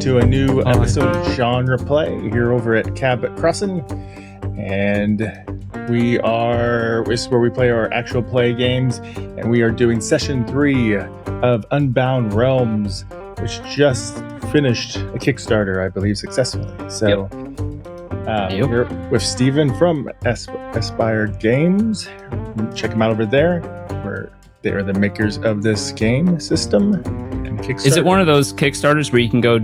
to a new episode of GenrePlay here over at Cabot Crossing. And this is where we play our actual play games. And we are doing session 3 of Unbound Realms, which just finished a Kickstarter, I believe, successfully. So we're with Stephen from Aspire Games. Check them out over there. They are the makers of this game system. And Kickstarter. Is it one of those Kickstarters where you can go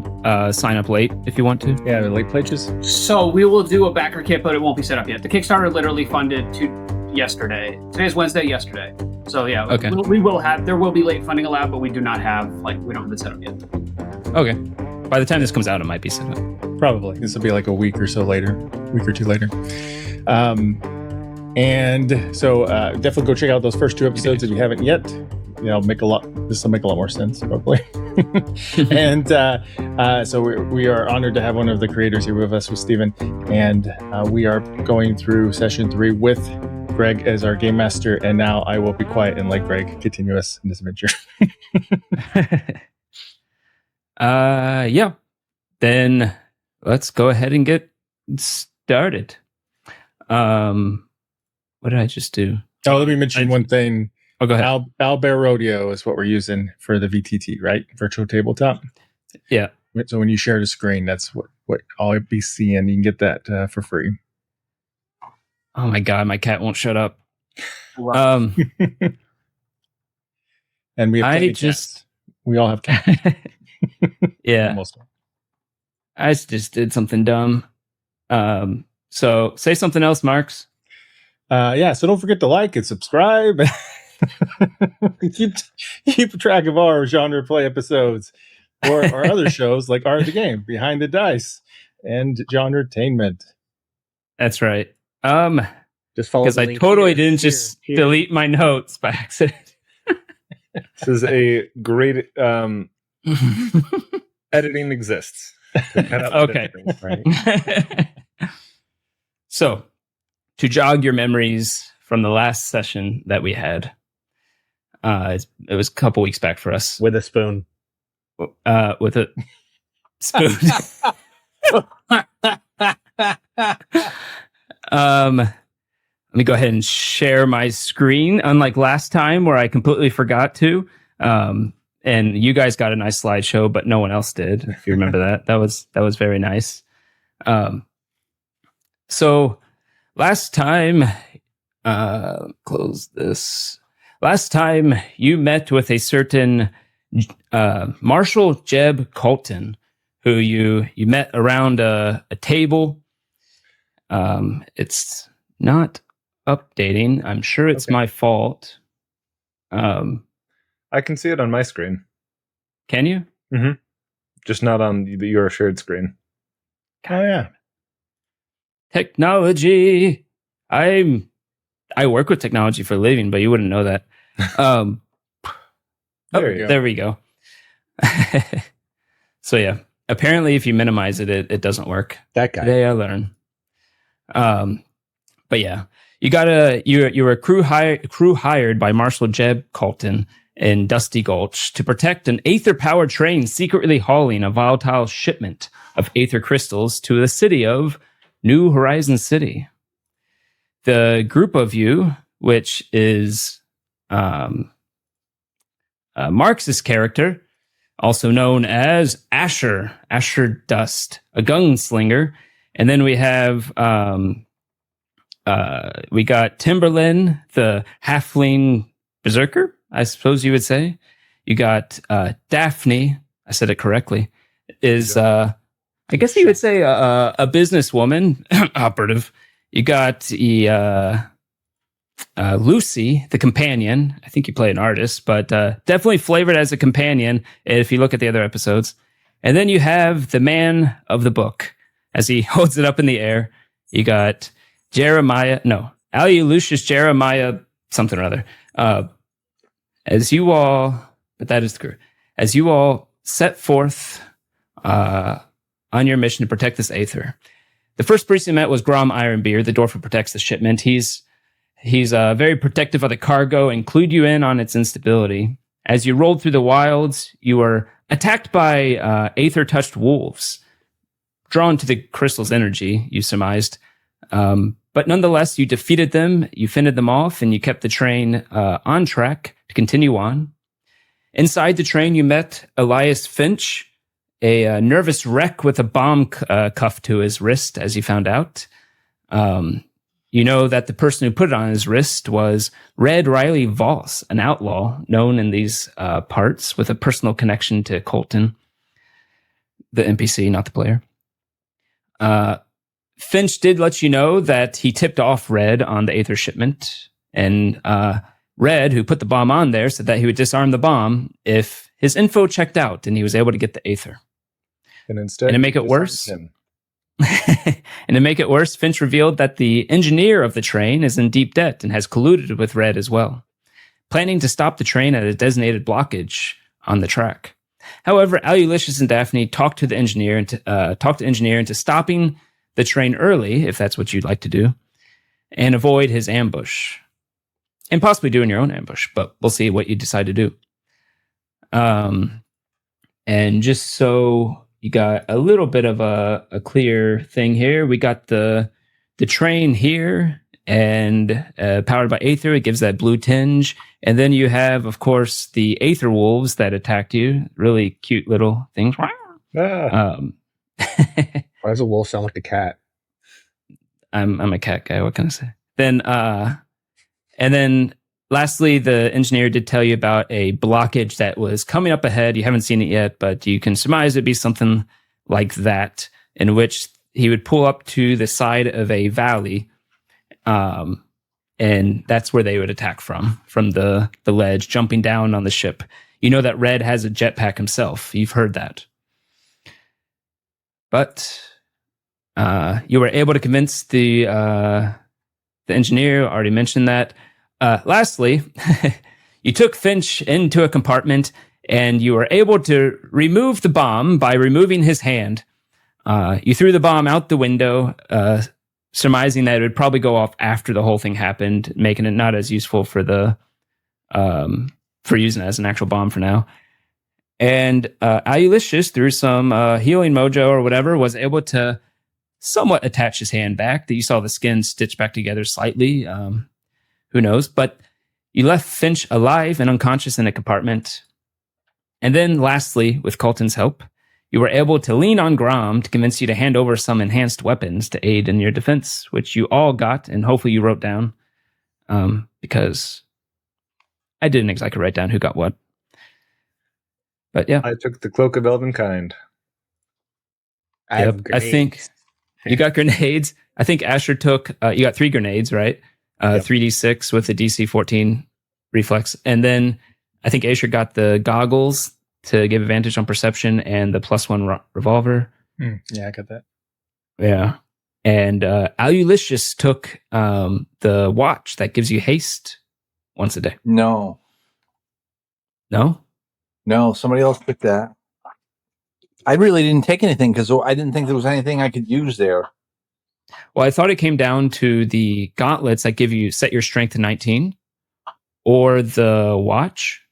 sign up late if you want to? Yeah, the late pledges. So we will do a backer kit, but it won't be set up yet. The Kickstarter literally funded yesterday. Today's Wednesday, yesterday. So yeah, okay. There will be late funding allowed, but we don't have it set up yet. Okay. By the time this comes out, it might be set up. Probably. This will be like a week or two later. And so definitely go check out those first 2 episodes if you haven't yet. This will make a lot more sense, probably. And so we are honored to have one of the creators here with us, with Stephen. And we are going through session 3 with Greg as our game master. And now I will be quiet and let Greg continue us in this adventure. Yeah. Then let's go ahead and get started. What did I just do? Oh, let me mention one thing. Oh, go ahead. Owlbear Rodeo is what we're using for the VTT, right? Virtual tabletop. Yeah. So when you share the screen, that's what I'll be seeing. You can get that for free. Oh my God, my cat won't shut up. And we have cats. We all have cats. Yeah. Almost. I just did something dumb. So say something else, Marks. So don't forget to like and subscribe. keep track of our GenrePlay episodes or our other shows like Art of the Game, Behind the Dice, and Genretainment. That's right. Just follow because I totally didn't just delete my notes by accident. This is a great editing exists. Okay. Right? So, to jog your memories from the last session that we had, it was a couple weeks back for us. With a spoon. With a spoon. Let me go ahead and share my screen. Unlike last time where I completely forgot to. And you guys got a nice slideshow, but no one else did. If you remember that, that was very nice. So last time, close this. Last time you met with a certain Marshall Jeb Colton, who you met around a table. It's not updating. I'm sure it's my fault. I can see it on my screen. Can you? Mm-hmm. Just not on your shared screen. Oh yeah. Technology. I work with technology for a living, but you wouldn't know that. There we go. So yeah, apparently if you minimize it doesn't work. That guy. Today I learn. But yeah, you were crew hired by Marshall Jeb Colton in Dusty Gulch to protect an Aether-powered train secretly hauling a volatile shipment of Aether crystals to the city of New Horizon City. The group of you, which is Marx's character, also known as Asher Dust, a gunslinger, and then we have we got Timberlin, the halfling berserker, I suppose you would say. You got Daphne, I said it correctly, is I guess you would say a businesswoman, operative. You got Lucy, the companion. I think you play an artist, but definitely flavored as a companion if you look at the other episodes. And then you have the man of the book. As he holds it up in the air, you got Lucius Jeremiah, something or other. As you all set forth on your mission to protect this Aether, the first priest you met was Grom Ironbeard, the dwarf who protects the shipment. He's very protective of the cargo and clued you in on its instability. As you rolled through the wilds, you were attacked by Aether-touched wolves, drawn to the crystal's energy, you surmised. But nonetheless, you defeated them, you fended them off, and you kept the train on track to continue on. Inside the train, you met Elias Finch, a nervous wreck with a bomb cuffed to his wrist, as you found out. You know that the person who put it on his wrist was Red Riley Voss, an outlaw known in these parts with a personal connection to Colton, the NPC, not the player. Finch did let you know that he tipped off Red on the Aether shipment, and Red, who put the bomb on there, said that he would disarm the bomb if his info checked out and he was able to get the Aether. And instead, and to make it worse, Finch revealed that the engineer of the train is in deep debt and has colluded with Red as well, planning to stop the train at a designated blockage on the track. However, Ulysses and Daphne talked the engineer into stopping the train early, if that's what you'd like to do, and avoid his ambush. And possibly doing your own ambush, but we'll see what you decide to do. And just so you got a little bit of a clear thing here, we got the train here, and powered by Aether, it gives that blue tinge. And then you have, of course, the Aether wolves that attacked you. Really cute little things. Why does a wolf sound like a cat? I'm a cat guy. What can I say? Then, and then lastly, the engineer did tell you about a blockage that was coming up ahead. You haven't seen it yet, but you can surmise it'd be something like that, in which he would pull up to the side of a valley, and that's where they would attack from the ledge, jumping down on the ship. You know that Red has a jetpack himself. You've heard that. But you were able to convince the engineer. Already mentioned that. Lastly, you took Finch into a compartment, and you were able to remove the bomb by removing his hand. You threw the bomb out the window, surmising that it would probably go off after the whole thing happened, making it not as useful for using it as an actual bomb for now. And Ulysses, through some healing mojo or whatever, was able to somewhat attach his hand back. That you saw the skin stitched back together slightly. Who knows? But you left Finch alive and unconscious in a compartment. And then lastly, with Colton's help, you were able to lean on Grom to convince you to hand over some enhanced weapons to aid in your defense, which you all got, and hopefully you wrote down, because I didn't exactly write down who got what. But yeah. I took the Cloak of Elvenkind. I think you got grenades. I think Asher took, you got 3 grenades, right? 3d6 with the DC 14 reflex. And then I think Asher got the goggles to give advantage on perception and the +1 revolver. Yeah, I got that. Yeah. And Ulysses took the watch that gives you haste once a day. No, somebody else took that. I really didn't take anything because I didn't think there was anything I could use there. Well, I thought it came down to the gauntlets that set your strength to 19, or the watch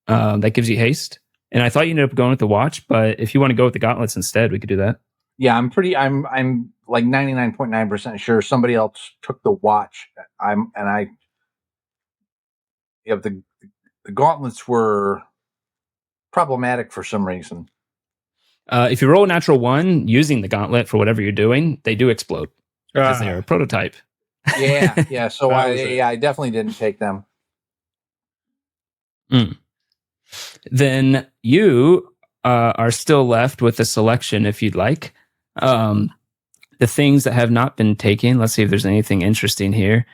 that gives you haste. And I thought you ended up going with the watch, but if you want to go with the gauntlets instead, we could do that. Yeah, I'm like 99.9% sure somebody else took the watch. The gauntlets were problematic for some reason. If you roll a natural 1 using the gauntlet for whatever you're doing, they do explode because they're a prototype. Yeah. So I definitely didn't take them. Then you are still left with a selection if you'd like. The things that have not been taken. Let's see if there's anything interesting here.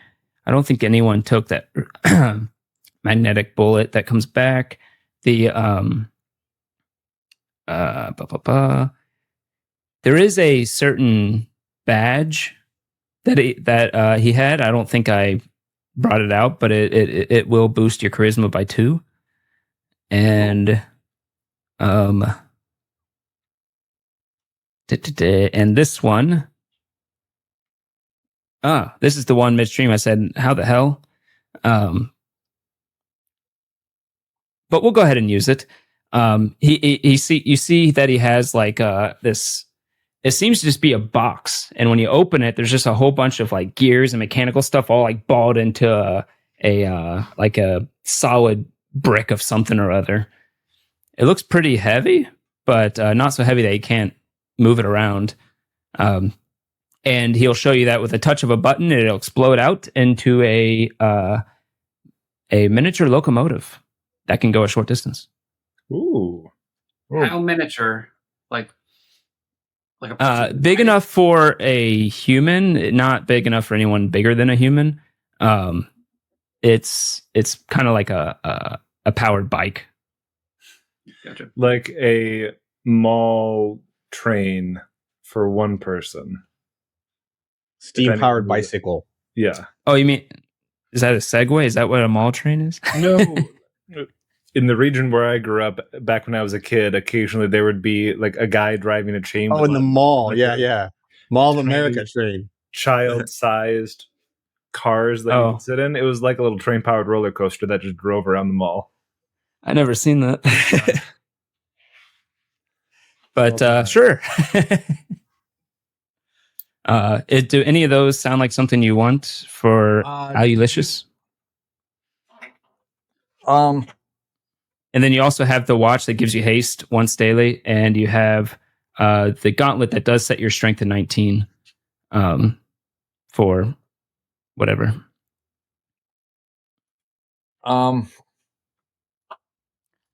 I don't think anyone took that magnetic bullet that comes back. The there is a certain badge that he had. I don't think I brought it out, but it will boost your charisma by 2. And and this one, this is the one midstream I said, how the hell? But we'll go ahead and use it. You see that he has like this. It seems to just be a box, and when you open it, there's just a whole bunch of like gears and mechanical stuff all like balled into a solid brick of something or other. It looks pretty heavy, but not so heavy that you can't move it around. And he'll show you that with a touch of a button, it'll explode out into a miniature locomotive that can go a short distance. Ooh. How miniature? Like big enough for a human, not big enough for anyone bigger than a human. It's kind of like a powered bike. Gotcha. Like a mall train for one person. Steam powered bicycle. Yeah. Oh, you mean, is that a Segway? Is that what a mall train is? No. In the region where I grew up, back when I was a kid, occasionally there would be like a guy driving a chain. Oh, in the mall. Like Yeah. Mall of America train. Child-sized cars that you could sit in. It was like a little train-powered roller coaster that just drove around the mall. I never seen that. But sure. Do any of those sound like something you want for Alulicious? And then you also have the watch that gives you haste once daily, and you have the gauntlet that does set your strength to 19 for whatever.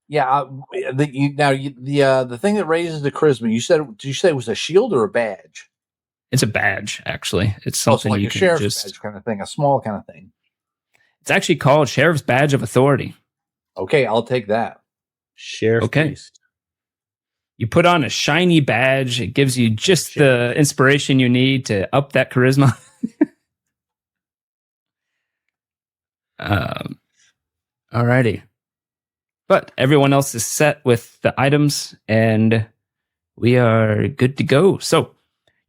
Yeah. The thing that raises the charisma. Did you say it was a shield or a badge? It's a badge, actually. It's So something like you a can sheriff's just. badge kind of thing, a small kind of thing. It's actually called Sheriff's Badge of Authority. Okay, I'll take that. Sheriff Priest. You put on a shiny badge. It gives you just the inspiration you need to up that charisma. Alrighty. But everyone else is set with the items, and we are good to go. So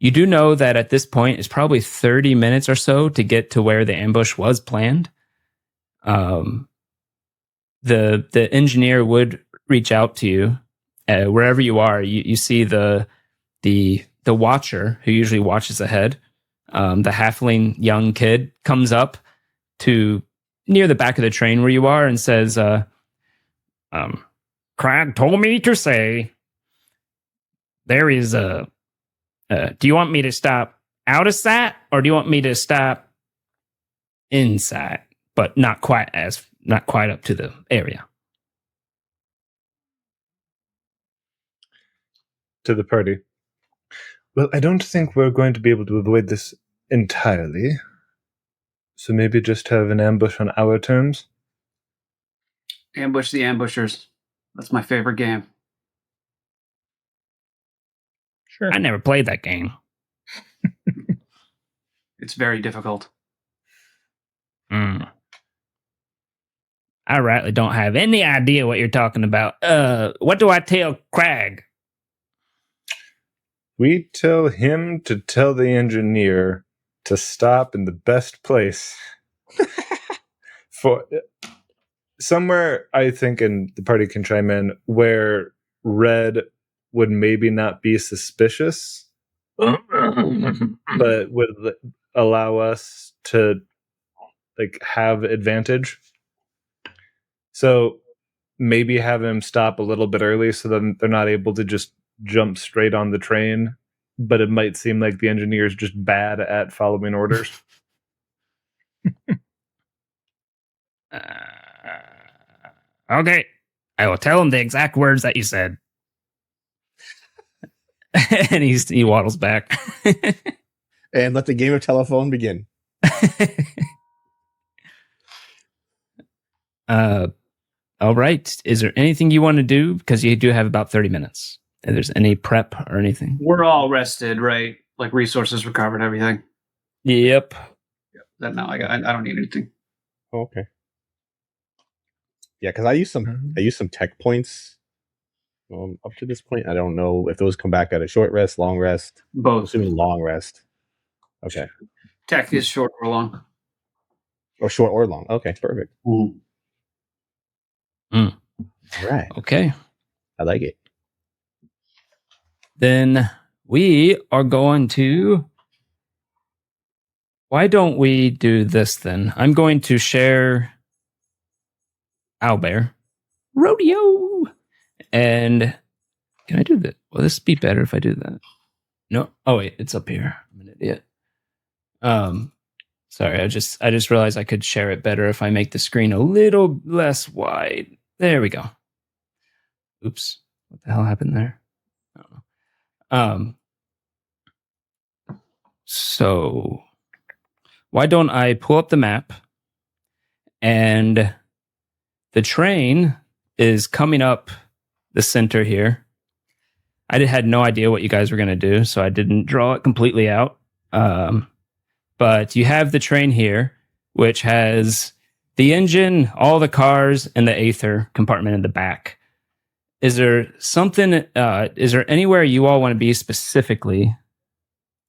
you do know that at this point, it's probably 30 minutes or so to get to where the ambush was planned. The engineer would reach out to you wherever you are. You see the watcher who usually watches ahead. The halfling young kid comes up to near the back of the train where you are and says, Crag told me to say there is do you want me to stop out of sight, or do you want me to stop inside, but not quite up to the area? To the party. Well, I don't think we're going to be able to avoid this entirely. So maybe just have an ambush on our terms. Ambush the ambushers. That's my favorite game. Sure. I never played that game. It's very difficult. I rightly don't have any idea what you're talking about. What do I tell Crag? We tell him to tell the engineer to stop in the best place. For somewhere, I think, and the party can chime in, where red would maybe not be suspicious, but would allow us to like have advantage. So maybe have him stop a little bit early so then they're not able to just jump straight on the train, but it might seem like the engineer is just bad at following orders. Okay. I will tell him the exact words that you said. And he waddles back. And let the game of telephone begin. All right. Is there anything you want to do? Because you do have about 30 minutes. If there's any prep or anything. We're all rested, right? Like resources recovered, everything. Yep. That no, I don't need anything. Oh, okay. Yeah, because I use some tech points up to this point. I don't know if those come back at a short rest, long rest. Both. I'm assuming long rest. Okay. Tech is short or long. Or short or long. Okay, perfect. Mm. All right. Okay. I like it. Then we are going to... Why don't we do this then? I'm going to share Owlbear. Rodeo! And can I do that? Will this be better if I do that? No. Oh wait, it's up here. I'm an idiot. Sorry, I just realized I could share it better if I make the screen a little less wide. There we go. Oops. What the hell happened there? I don't know. So why don't I pull up the map, and the train is coming up the center here. I had no idea what you guys were going to do, so I didn't draw it completely out. But you have the train here, which has the engine, all the cars, and the Aether compartment in the back. Is there something, is there anywhere you all want to be specifically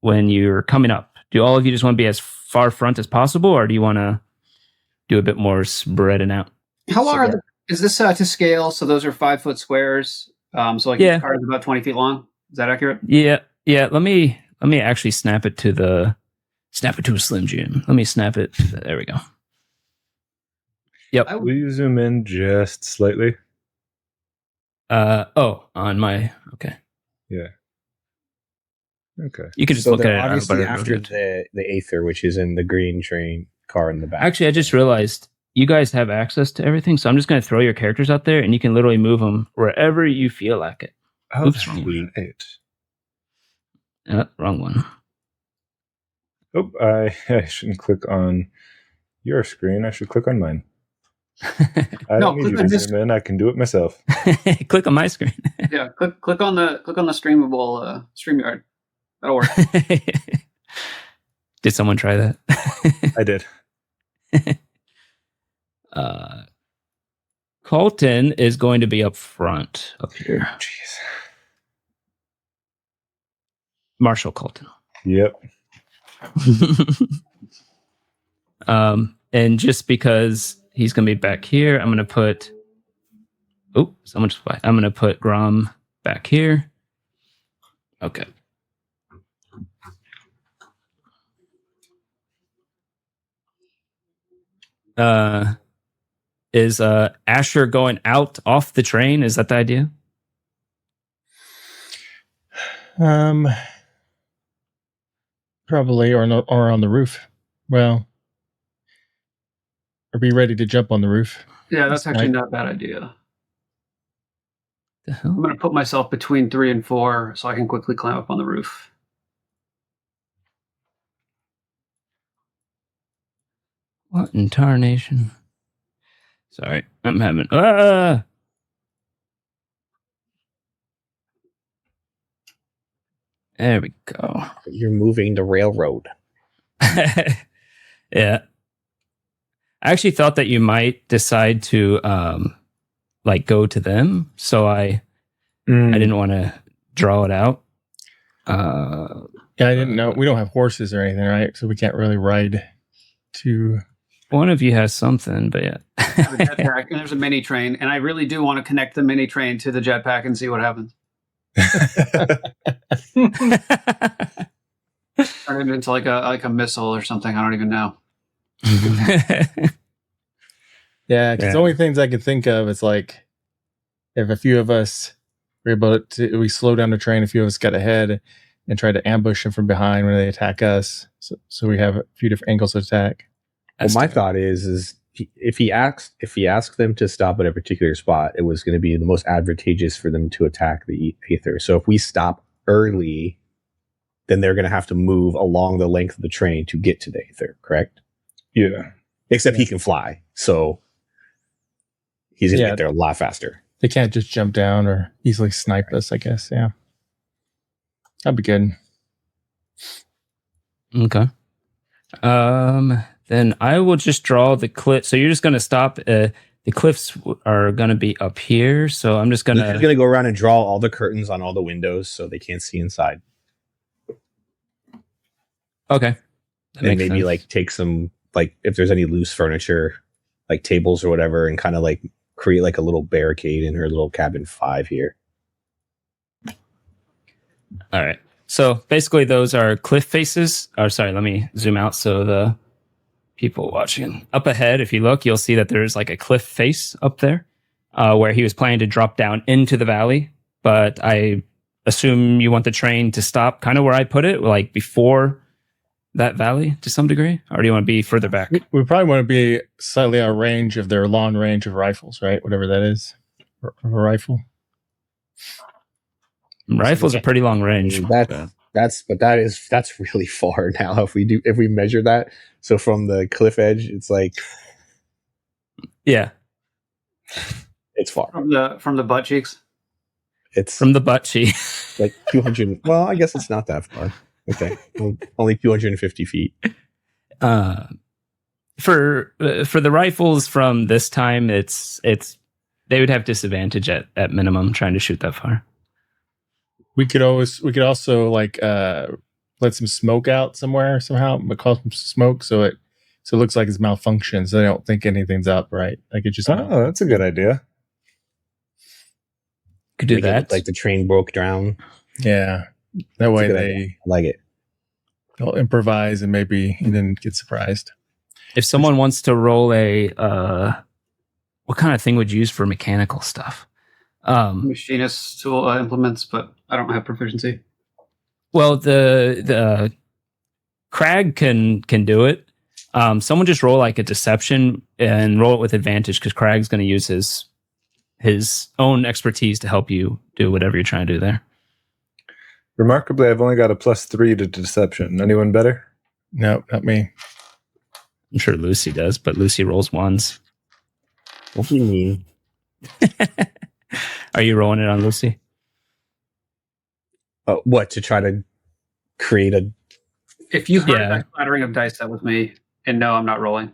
when you're coming up? Do all of you just want to be as far front as possible, or do you want to do a bit more spreading out? How long is this to scale? So those are 5-foot squares. So like each card is about 20 feet long. Is that accurate? Yeah. Let me actually snap it to a Slim Jim. Let me snap it. There we go. Yep. Will you zoom in just slightly? On my okay. Yeah. Okay. You can just So look at they're it obviously after the Aether, which is in the green train car in the back. Actually, I just realized you guys have access to everything, so I'm just going to throw your characters out there, and you can literally move them wherever you feel like it. Oh, Oops, wrong sweet. Wrong one. Oh, I shouldn't click on your screen. I should click on mine. I don't need you to zoom in. I can do it myself. Click on my screen. Yeah, click on the streamable StreamYard. That'll work. Did someone try that? I did. Colton is going to be up front up here. Jeez. Marshall Colton. Yep. And just because he's going to be back here, I'm going to put... Oh, someone just... I'm going to put Grom back here. Okay. Is Asher going out off the train? Is that the idea? Probably, or on the roof. Well, are we ready to jump on the roof? Yeah, that's actually not a bad idea. The hell? I'm going to put myself between 3 and 4 so I can quickly climb up on the roof. What in tarnation? Sorry, I'm having... There we go. You're moving the railroad. Yeah. I actually thought that you might decide to go to them, so I didn't want to draw it out. Yeah, I didn't know. We don't have horses or anything, right? So we can't really ride to... One of you has something, but yeah. I have a jetpack, and there's a mini train, and I really do want to connect the mini train to the jetpack and see what happens. Turn it into like a missile or something. I don't even know. Yeah, because the only things I could think of is like if a few of us were able to, we slow down the train, a few of us got ahead and tried to ambush them from behind when they attack us. So we have a few different angles of attack. Well, my thought is if he asked them to stop at a particular spot, it was going to be the most advantageous for them to attack the Aether. So if we stop early, then they're going to have to move along the length of the train to get to the Aether, correct? Yeah. Except he can fly, so he's going to get there a lot faster. They can't just jump down or easily snipe us, I guess. Yeah. That'd be good. Okay. Then I will just draw the cliff. So you're just going to stop. The cliffs are going to be up here. So I'm just going to... He's going to go around and draw all the curtains on all the windows so they can't see inside. Okay. And maybe like take some, like if there's any loose furniture, like tables or whatever, and kind of like create like a little barricade in her little cabin 5 here. All right. So basically, those are cliff faces. Or sorry, let me zoom out so the people watching up ahead, if you look, you'll see that there's like a cliff face up there where he was planning to drop down into the valley. But I assume you want the train to stop kind of where I put it, like before that valley to some degree, or do you want to be further back? We probably want to be slightly out of range of their long range of rifles, right? Whatever that is, a rifle. Rifles are pretty long range. That's really far now. If we measure that, so from the cliff edge, it's like, yeah, it's far. From the butt cheeks. It's from the butt cheek. like 200. Well, I guess it's not that far. Okay, only 250 feet. For the rifles from this time, it's they would have disadvantage at minimum trying to shoot that far. We could also like let some smoke out somewhere somehow, but cause some smoke so it looks like it's malfunctioned, so they don't think anything's up, right? Like it just that's a good idea. Could do that. Like the train broke down. Yeah, that way they like it. They'll improvise and maybe then get surprised. If someone wants to roll a what kind of thing would you use for mechanical stuff? Machinist tool implements, but I don't have proficiency. Well, the Crag can do it. Someone just roll like a deception and roll it with advantage because Crag's going to use his own expertise to help you do whatever you're trying to do there. Remarkably, I've only got a +3 to deception. Anyone better? No, not me. I'm sure Lucy does, but Lucy rolls ones. What do you mean? Are you rolling it on Lucy? What, to try to create a... If you heard that clattering of dice, that was me. And no, I'm not rolling.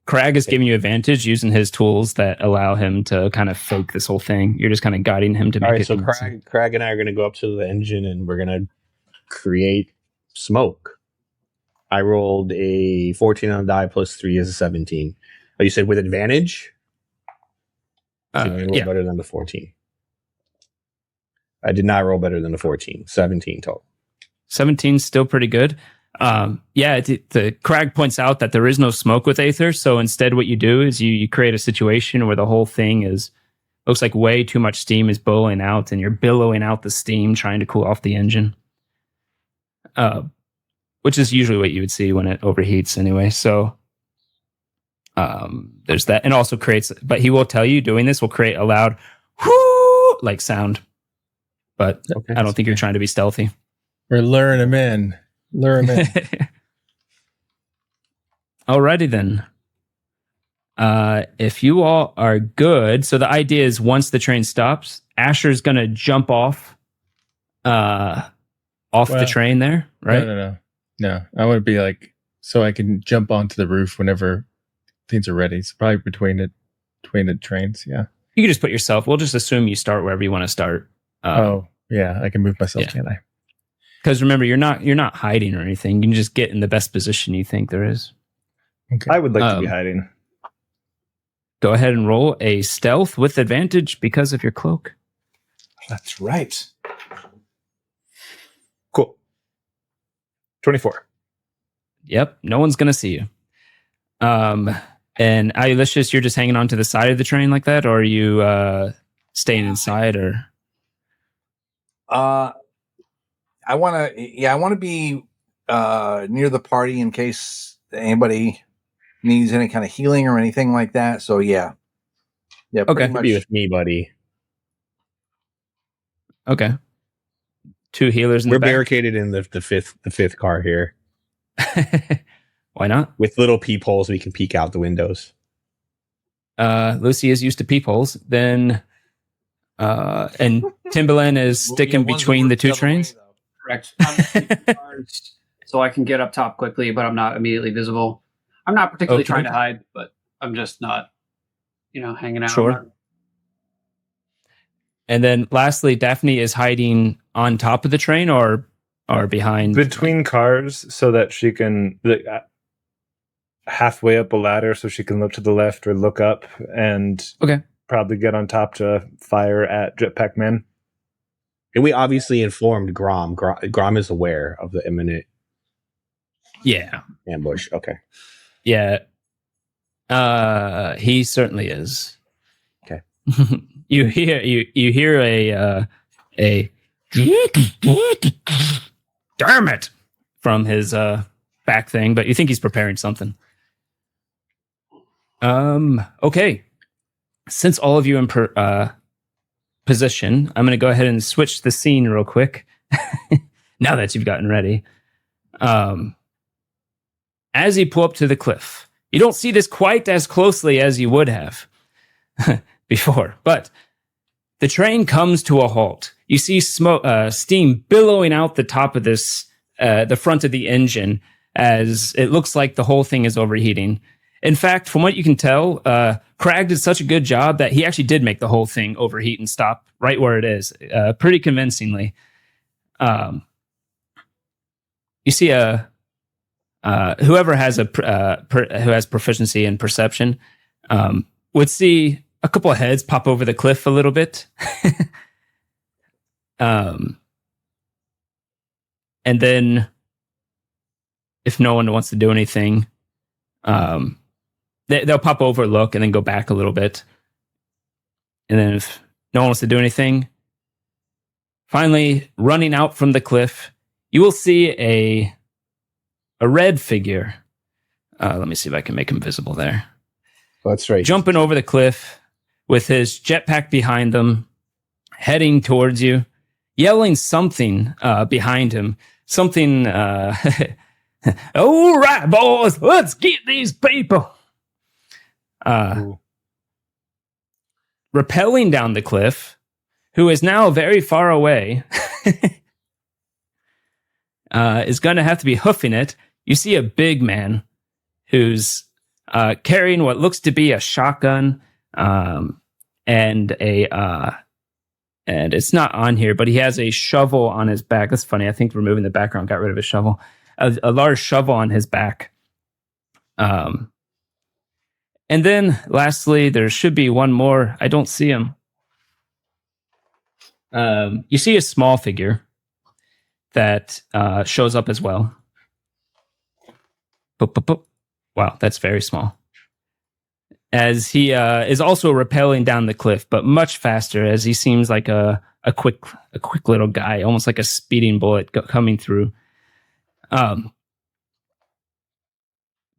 Crag is giving you advantage using his tools that allow him to kind of fake this whole thing. You're just kind of guiding him to make it. All right, so Crag and I are going to go up to the engine and we're going to create smoke. I rolled a 14 on the die +3 is a 17. Oh, you said with advantage? Yeah. Better than the 14. I did not roll better than the 14. 17 total. 17 still pretty good. The Crag points out that there is no smoke with Aether, so instead what you do is you create a situation where the whole thing looks like way too much steam is billowing out, and you're billowing out the steam trying to cool off the engine. Which is usually what you would see when it overheats anyway. So there's that, and also but he will tell you doing this will create a loud whoo like sound. But okay, I don't think you're trying to be stealthy. We're luring him in. Alrighty then. If you all are good, so the idea is once the train stops, Asher's gonna jump off the train there, right? No. I want to be like so I can jump onto the roof whenever things are ready. It's probably between the trains. Yeah, you can just put yourself. We'll just assume you start wherever you want to start. I can move myself, can't I? Because remember, you're not hiding or anything. You can just get in the best position you think there is. Okay. I would like to be hiding. Go ahead and roll a stealth with advantage because of your cloak. That's right. Cool. 24. Yep, no one's gonna see you. And Alicious, you're just hanging on to the side of the train like that, or are you staying inside, or? I want to be near the party in case anybody needs any kind of healing or anything like that. So yeah. Okay, be with me, buddy. Okay. 2 healers. We're barricaded in the fifth car here. Why not? With little peepholes, we can peek out the windows. Lucy is used to peepholes. Then, and Timberland is sticking between the 2 trains. Correct. So I can get up top quickly, but I'm not immediately visible. I'm not particularly trying to hide, but I'm just not, hanging out. Sure. And then lastly, Daphne is hiding on top of the train or behind? Between cars so that she can halfway up a ladder so she can look to the left or look up and probably get on top to fire at Jetpack Man. And we obviously informed Grom. Grom is aware of the imminent Yeah. ambush. Okay. Yeah. He certainly is. Okay. you hear a damn it from his back thing, but you think he's preparing something. Okay. Since all of you in position, I'm going to go ahead and switch the scene real quick. Now that you've gotten ready. As you pull up to the cliff, you don't see this quite as closely as you would have before, but the train comes to a halt. You see smoke, steam billowing out the top of this, the front of the engine, as it looks like the whole thing is overheating. In fact, from what you can tell, Crag did such a good job that he actually did make the whole thing overheat and stop right where it is, pretty convincingly. You see whoever has who has proficiency in perception would see a couple of heads pop over the cliff a little bit. And then if no one wants to do anything, they'll pop over, look, and then go back a little bit. And then if no one wants to do anything, finally running out from the cliff, you will see a red figure. Let me see if I can make him visible there. Well, that's right. Jumping over the cliff with his jetpack behind him, heading towards you, yelling something behind him. Something, all right, boys, let's get these people. Rappelling down the cliff, who is now very far away, is going to have to be hoofing it. You see a big man who's carrying what looks to be a shotgun, and it's not on here, but he has a shovel on his back. That's funny. I think removing the background got rid of his shovel. A large shovel on his back. And then lastly, there should be one more. I don't see him. You see a small figure that shows up as well. Boop, boop, boop. Wow, that's very small. As he is also rappelling down the cliff, but much faster, as he seems like a quick little guy, almost like a speeding bullet coming through.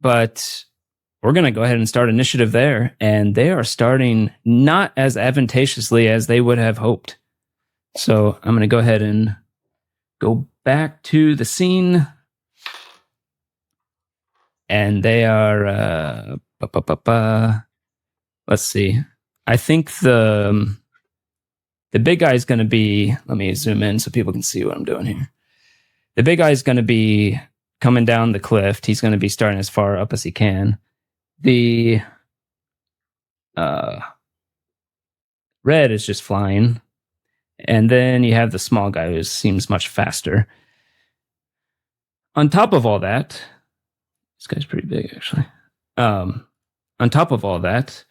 But we're going to go ahead and start initiative there, and they are starting not as advantageously as they would have hoped. So I'm going to go ahead and go back to the scene. And they are, let's see. I think the big guy is going to be, let me zoom in so people can see what I'm doing here. The big guy is going to be coming down the cliff. He's going to be starting as far up as he can. The red is just flying. And then you have the small guy who seems much faster. On top of all that, this guy's pretty big, actually. On top of all that,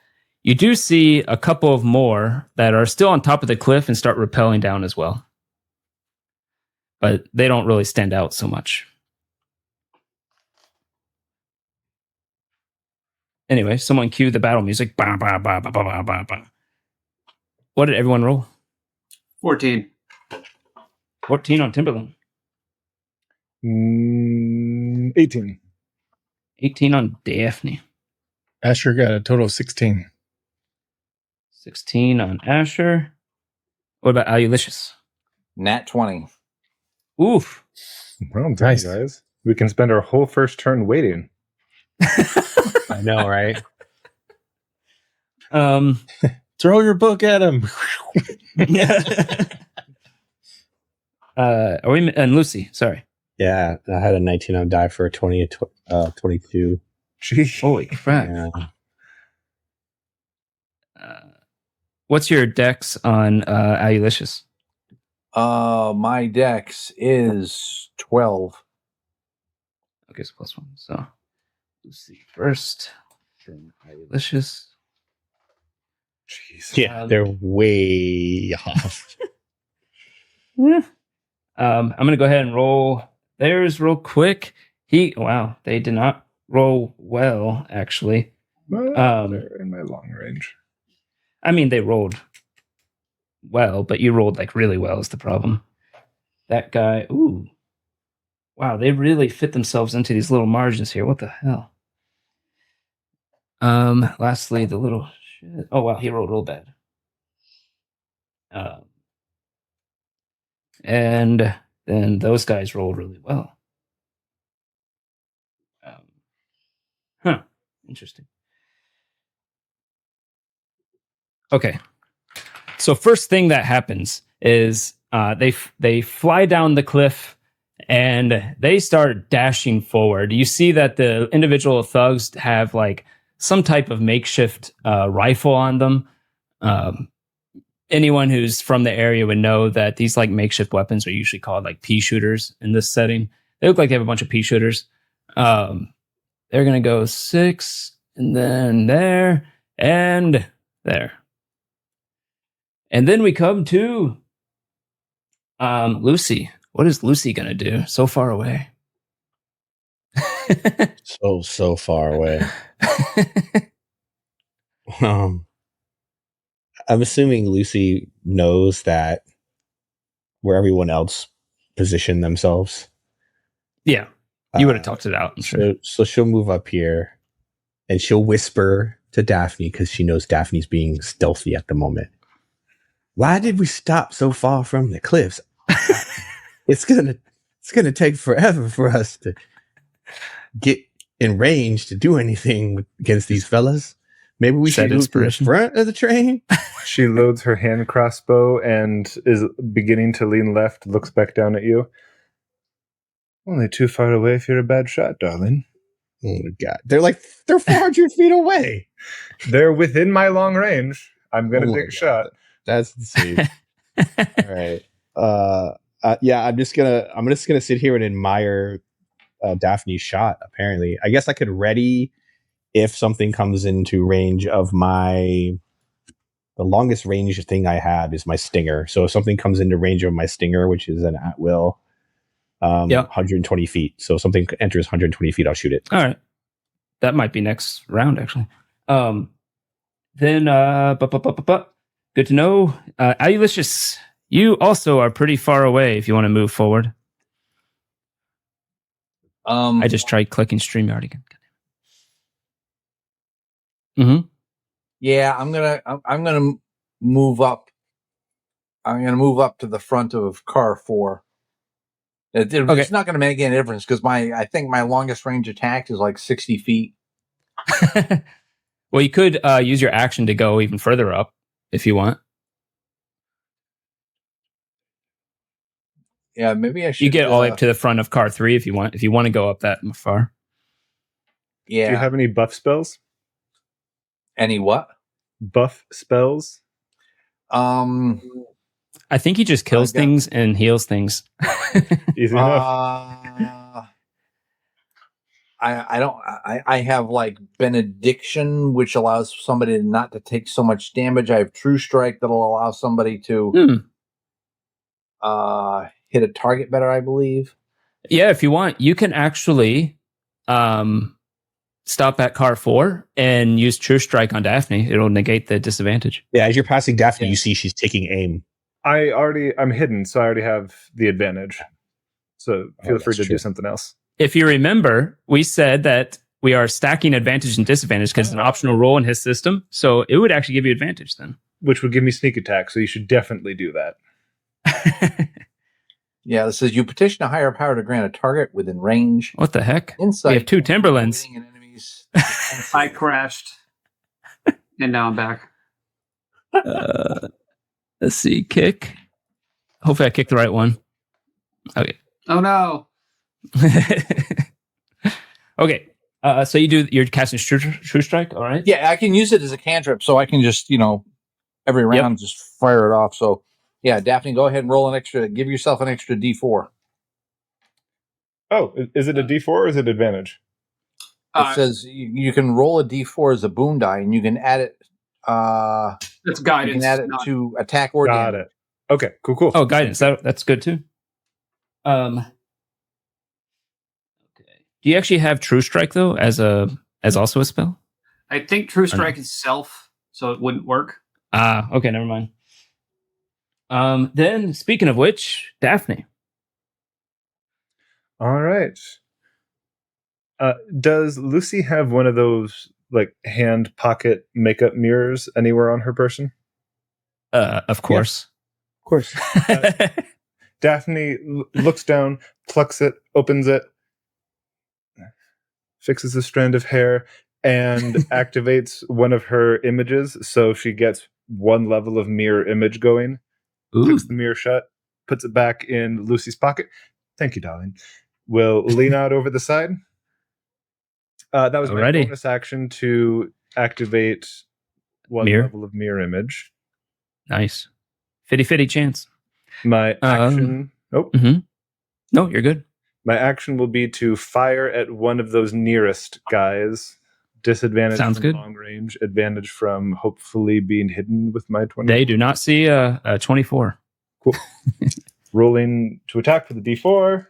you do see a couple of more that are still on top of the cliff and start rappelling down as well. But they don't really stand out so much. Anyway, someone cue the battle music. Bah, bah, bah, bah, bah, bah, bah. What did everyone roll? 14. 14 on Timberland. 18. 18 on Daphne. Asher got a total of 16. 16 on Asher. What about Ulysses? Nat 20. Oof. Well, Nice. guys. We can spend our whole first turn waiting. I know, right? Throw your book at him. Are we and Lucy? Sorry. Yeah, I had a 19 on die for a 22. Holy crap! Yeah. What's your dex on Ulysses? My dex is 12. Okay, so +1. So Lucy first, then Ulysses. Jeez. Yeah, they're way off. I'm gonna go ahead and roll theirs real quick. They did not roll well, actually. Well, they're in my long range. I mean, they rolled well, but you rolled like really well is the problem. That guy, ooh. Wow, they really fit themselves into these little margins here. What the hell? Lastly, the little shit. Oh wow, he rolled real bad. And then those guys rolled really well. Interesting. Okay. So first thing that happens is they fly down the cliff and they start dashing forward. You see that the individual thugs have like some type of makeshift rifle on them. Anyone who's from the area would know that these like makeshift weapons are usually called like pea shooters in this setting. They look like they have a bunch of pea shooters. They're gonna go 6 and then there and there. And then we come to Lucy. What is Lucy gonna do? So far away. So far away. I'm assuming Lucy knows that where everyone else positioned themselves. Yeah, you would have talked it out. I'm sure. So she'll move up here and she'll whisper to Daphne because she knows Daphne's being stealthy at the moment. Why did we stop so far from the cliffs? It's gonna take forever for us to get in range to do anything against these fellas. Maybe we should move to the front of the train. She loads her hand crossbow and is beginning to lean left, looks back down at you. Only too far away if you're a bad shot, darling. Oh my God. They're 400 feet away. They're within my long range. I'm going to take a shot. That's insane. All right. Yeah, I'm just gonna sit here and admire Daphne's shot. Apparently, I guess I could ready if something comes into range of the longest range thing I have is my stinger. So if something comes into range of my stinger, which is an at will, 120 feet. So if something enters 120 feet, I'll shoot it. All right, that might be next round actually. Then good to know. Ulysses, you also are pretty far away if you want to move forward. I just tried clicking StreamYard again. Mm-hmm. Yeah, I'm gonna move up. I'm gonna move up to the front of car 4. It's not gonna make any difference because I think my longest range attack is like 60 feet. Well, you could use your action to go even further up if you want. Yeah, maybe I should. You get all the way up to the front of car 3 if you want. If you want to go up that far. Yeah. Do you have any buff spells? Any what? Buff spells? I think he just kills things and heals things. Easy enough. I have like benediction, which allows somebody not to take so much damage. I have true strike that'll allow somebody to hit a target better, I believe. Yeah, if you want, you can actually stop at car 4 and use true strike on Daphne. It'll negate the disadvantage. Yeah, as you're passing Daphne, you see she's taking aim. I'm hidden, so I already have the advantage. So feel free to do something else. If you remember, we said that we are stacking advantage and disadvantage because it's an optional roll in his system. So it would actually give you advantage then. Which would give me sneak attack, so you should definitely do that. Yeah, this says you petition a higher power to grant a target within range. What the heck? Insight. We have 2 Timberlands. I crashed. And now I'm back. Let's see. Kick. Hopefully I kicked the right one. Okay. Oh no. Okay. So you're casting true strike, all right? Yeah, I can use it as a cantrip, so I can just, every round just fire it off. So yeah, Daphne, go ahead and roll give yourself an extra D4. Oh, is it a D4 or is it advantage? It says you can roll a D4 as a boon die, and you can add it It's you guidance. can add it not- to attack or Got damage. it. Okay, cool. Oh, guidance. That's good too. Okay. Do you actually have True Strike though as also a spell? I think True Strike is self, so it wouldn't work. Okay, never mind. Then speaking of which, Daphne. All right. Does Lucy have one of those like hand pocket makeup mirrors anywhere on her person? Of course. Of course. Daphne looks down, plucks it, opens it, fixes a strand of hair, and activates one of her images, so she gets one level of mirror image going. Clicks the mirror shut, puts it back in Lucy's pocket. Thank you, darling. Will lean out over the side. That was my Alrighty. bonus action to activate one Mirror? level of mirror image. Nice. 50-50 chance. My action. No, you're good. My action will be to fire at one of those nearest guys. Disadvantage Sounds from good. long range. Advantage from hopefully being hidden with my 20. They do not see a 24. Cool. Rolling to attack for the D4.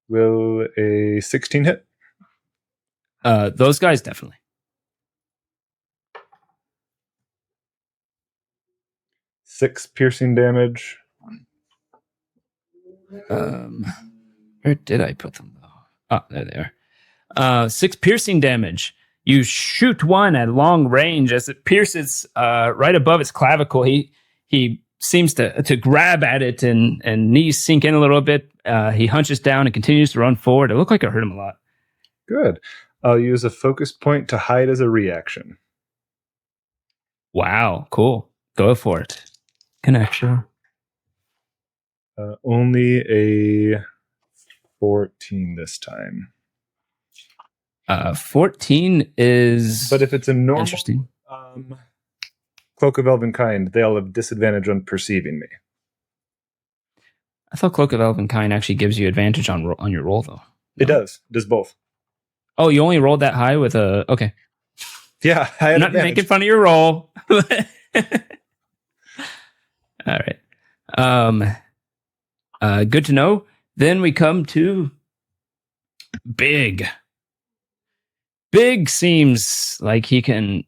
Will a 16 hit? Those guys definitely. 6 piercing damage. Where did I put them though? Oh, there they are. 6 piercing damage. You shoot one at long range as it pierces right above its clavicle. He seems to grab at it and knees sink in a little bit. He hunches down and continues to run forward. It looked like it hurt him a lot. Good. I'll use a focus point to hide as a reaction. Wow, cool. Go for it. Connection. Only a 14 this time. 14 is... But if it's a normal interesting. Cloak of Elvenkind, they'll have disadvantage on perceiving me. I thought Cloak of Elvenkind actually gives you advantage on your roll, though. It does. It does both. Oh, you only rolled that high with a... Okay. Yeah, I had I'm not advantage. making fun of your roll. All right. Good to know. Then we come to Big. Big seems like he can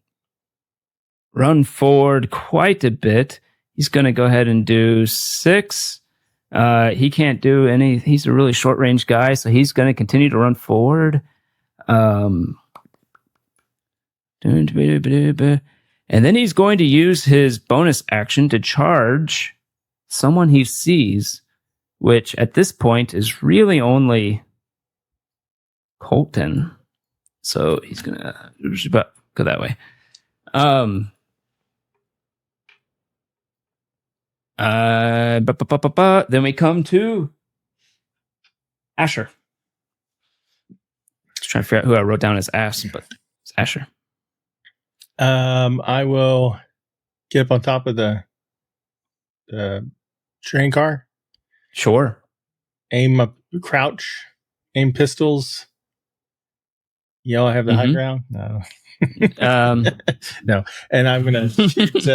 run forward quite a bit. He's going to go ahead and do 6. He can't do any. He's a really short range guy, so he's going to continue to run forward. And then he's going to use his bonus action to charge someone he sees, which at this point is really only Colton. So he's going to go that way. Then we come to Asher. Just trying to figure out who I wrote down as Ass, but it's Asher. I will get up on top of the train car. Sure. Aim up, crouch, aim pistols. Yell, I have the high ground. No. No. And I'm gonna shoot.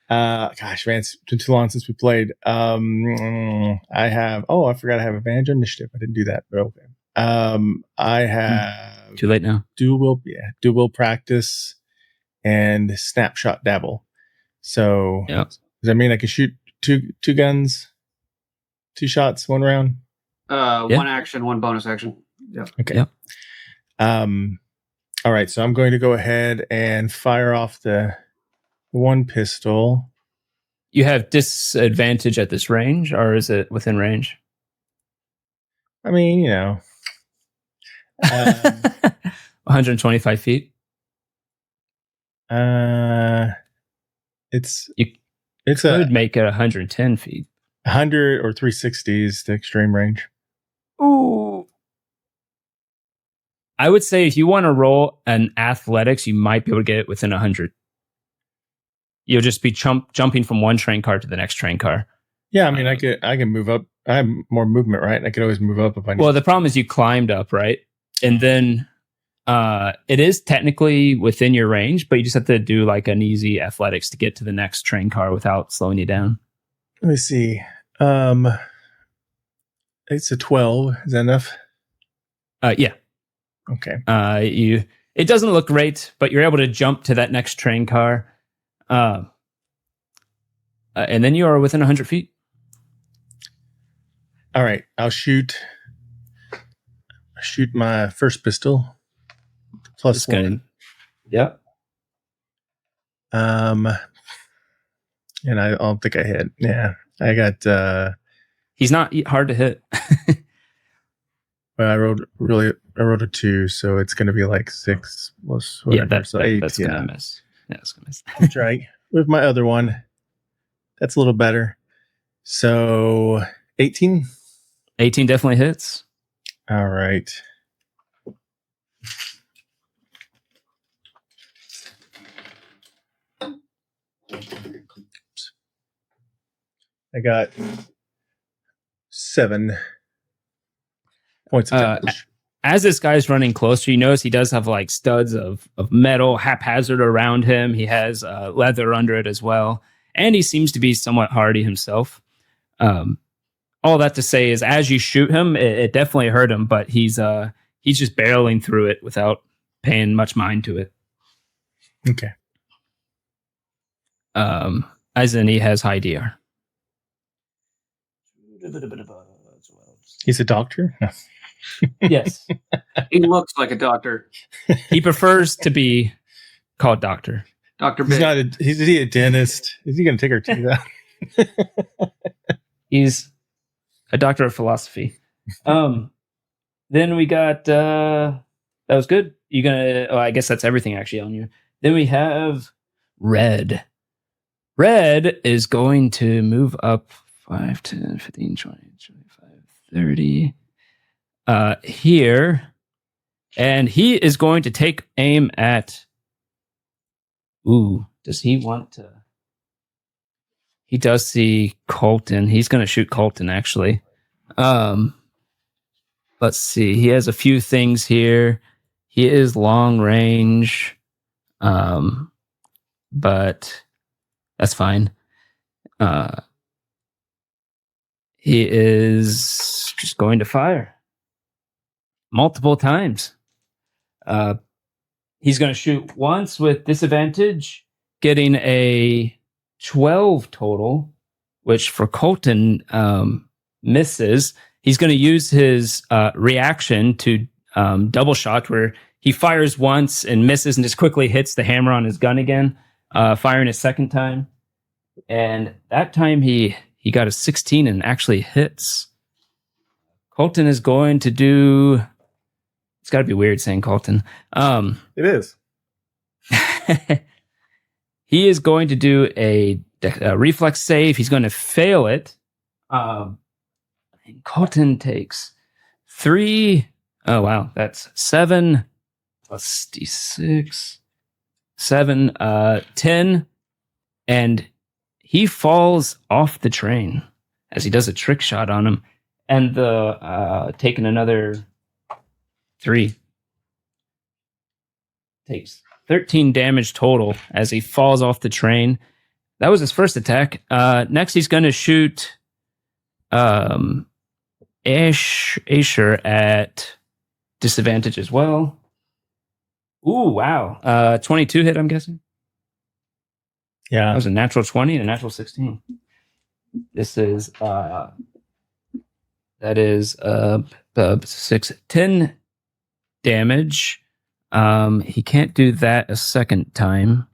Gosh, man, it's been too long since we played. I have. Oh, I forgot I have advantage on initiative. I didn't do that, but okay. I have Too late now. do will practice and snapshot dabble. So yeah. Does that mean I can shoot two guns, 2 shots, 1 round? One action, 1 bonus action. Yeah. Okay. Yep. All right. So I'm going to go ahead and fire off the 1 pistol. You have disadvantage at this range, or is it within range? I mean, 125 feet. It's Could make it 110 feet. 100 or 360 is the extreme range. Ooh. I would say if you want to roll an athletics, you might be able to get it within 100. You'll just be jumping from one train car to the next train car. Yeah, I mean, I can move up. I have more movement, right? I could always move up if I need. Well, the problem is you climbed up, right? And then It is technically within your range, but you just have to do like an easy athletics to get to the next train car without slowing you down. Let me see. It's a 12. Is that enough? Yeah. Okay. It doesn't look great, but you're able to jump to that next train car. And then you are within 100 feet. All right. I'll shoot my first pistol. Plus one. Yep. And I don't think I hit. Yeah. I got He's not hard to hit. well, I rolled a 2, so it's gonna be like 6 plus whatever. Yeah, so 8. that's gonna miss. Yeah, it's gonna miss. That's right. With my other one. That's a little better. So 18. 18 definitely hits. All right. I got 7 points of damage. As this guy's running closer, you notice he does have like studs of metal haphazard around him. He has leather under it as well. And he seems to be somewhat hardy himself. All that to say is as you shoot him, it definitely hurt him, but he's just barreling through it without paying much mind to it. Okay. As in he has high DR. He's a doctor? Yes. He looks like a doctor. He prefers to be called doctor. Dr. He's Big. not is he a dentist? Is he going to take our teeth out? He's a doctor of philosophy. Then we got that was good. I guess that's everything actually on you. Then we have Red. Red is going to move up 5, 10, 15, 20, 25, 30 here. And he is going to take aim at does he want to? He does see Colton. He's going to shoot Colton, actually. Let's see. He has a few things here. He is long range, but that's fine. He is just going to fire multiple times. He's going to shoot once with disadvantage, getting a 12 total, which for Colton misses. He's going to use his reaction to double shot, where he fires once and misses and just quickly hits the hammer on his gun again, firing a second time. And that time he got a 16 and actually hits. Colton is going to do... It's got to be weird saying Colton. It is. He is going to do a reflex save. He's going to fail it. And Colton takes 3. Oh, wow. That's 7 plus D6. 7, 10. And he falls off the train as he does a trick shot on him. And taking another 3. Takes 13 damage total as he falls off the train. That was his first attack. Next, he's going to shoot Asher at disadvantage as well. Ooh, wow. 22 hit, I'm guessing. Yeah. That was a natural 20 and a natural 16. This is, that is 6, 10 damage. He can't do that a second time.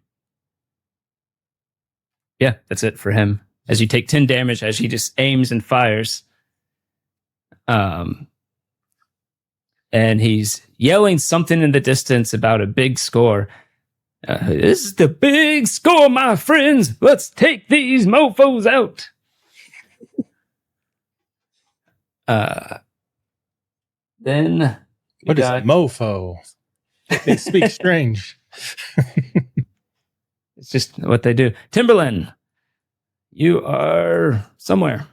Yeah, that's it for him. As you take 10 damage as he just aims and fires. And he's yelling something in the distance about a big score. This is the big score, my friends. Let's take these mofos out. Then what is a mofo? They speak strange. It's just what they do. Timberland, you are somewhere.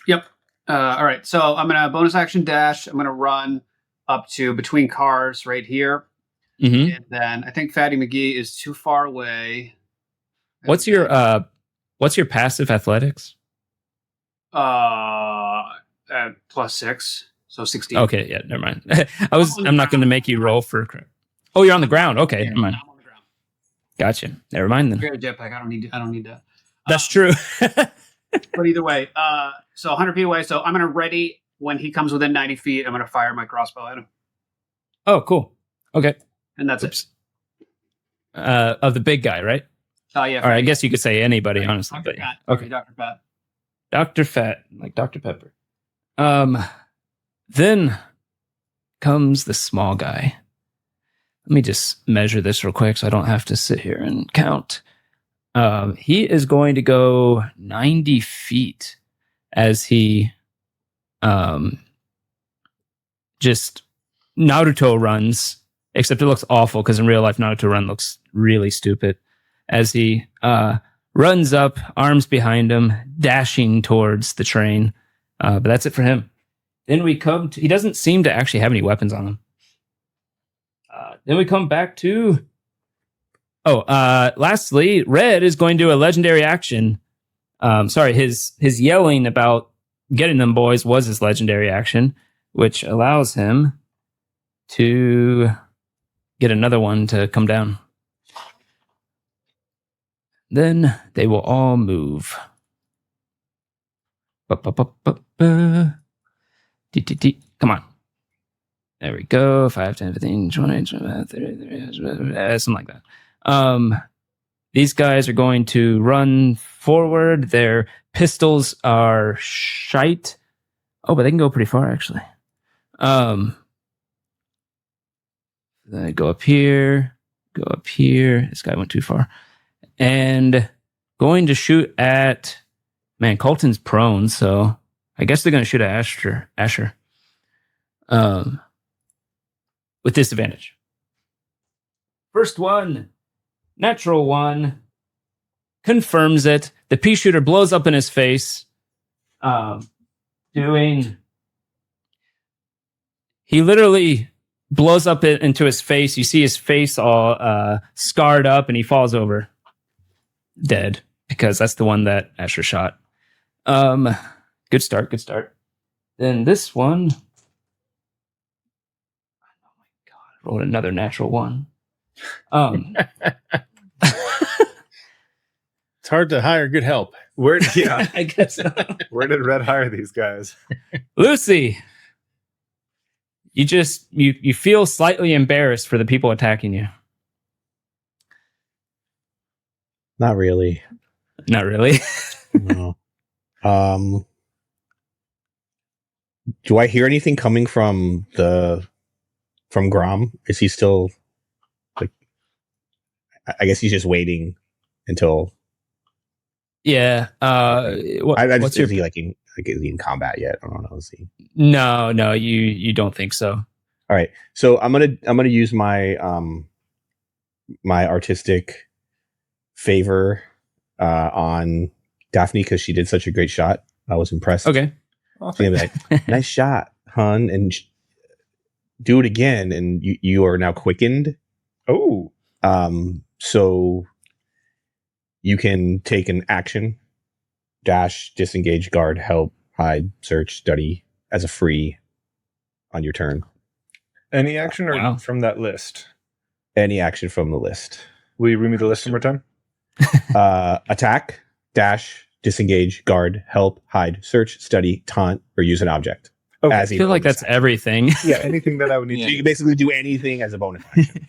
Yep. All right. So I'm going to bonus action dash. I'm going to run up to between cars right here. Mm-hmm. And then I think Fatty McGee is too far away. What's your passive athletics? +6, so 16. Okay, yeah, never mind. I'm not going to make you roll for. Oh, you're on the ground. Okay, never mind. I'm on the ground. Gotcha. Never mind then. I got a jetpack. I don't need that. That's true. But either way, so 100 feet away. So I'm gonna ready when he comes within 90 feet. I'm gonna fire my crossbow at him, Oh, cool. Okay. and that's Oops. Of the big guy, right? it. Yeah. Or I guess you could say anybody, honestly. Dr. But, Pat. okay. Dr. Pat. Dr. Fat, like Dr. Pepper. Then comes the small guy. Let me just measure this real quick so I don't have to sit here and count. He is going to go 90 feet as he just Naruto runs, except it looks awful because in real life Naruto run looks really stupid as he runs up, arms behind him, dashing towards the train. But that's it for him. Then we come to, he doesn't seem to actually have any weapons on him. Then we come back to, lastly, Red is going to do a legendary action. His yelling about getting them boys was his legendary action, which allows him to get another one to come down. Then they will all move. Come on. There we go. 5, 10, 15, 20, 25, 30, something like that. These guys are going to run forward. Their pistols are shite. Oh, but they can go pretty far, actually. Then I go up here. This guy went too far. And going to shoot at... Man, Colton's prone, so I guess they're going to shoot at Asher. With disadvantage. First one, natural 1, confirms it. The pea shooter blows up in his face. He literally blows up into his face. You see his face all scarred up, and he falls over dead because that's the one that Asher shot. Good start. Then this one. Oh my god! I rolled another natural 1. It's hard to hire good help. I guess so. Where did Red hire these guys? Lucy, you feel slightly embarrassed for the people attacking you. Not really. Not really. No. Do I hear anything coming from Grom? Is he still like? I guess he's just waiting until. Yeah. Is he is he in combat yet? I don't know. Is he? No, you don't think so. All right. So I'm gonna use my my artistic favor on Daphne because she did such a great shot. I was impressed. Okay. So I'm gonna be like, nice shot, hun, and do it again, and you are now quickened. Oh. So you can take an action, dash, disengage, guard, help, hide, search, study as a free on your turn. Any action or Wow. from that list? Any action from the list. Will you read me the list one more time? Attack, dash, disengage, guard, help, hide, search, study, taunt, or use an object. Okay. I feel like that's everything. Yeah, anything that I would need So to. you can basically do anything as a bonus action.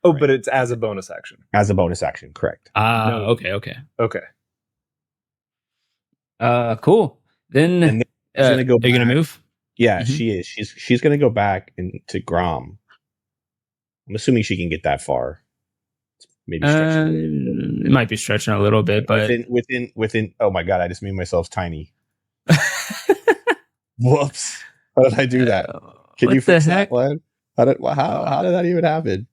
Oh, but it's as a bonus action. As a bonus action, correct. No. Okay. Okay. Cool. Then And then gonna go are you gonna back. move? Yeah, Mhm. she is. She's going to go back into Grom. I'm assuming she can get that far. Maybe stretch It might be stretching a little bit, but within. Oh my god! I just made myself tiny. Whoops! How did I do that? Can what you the fix heck? that one? How did that even happen?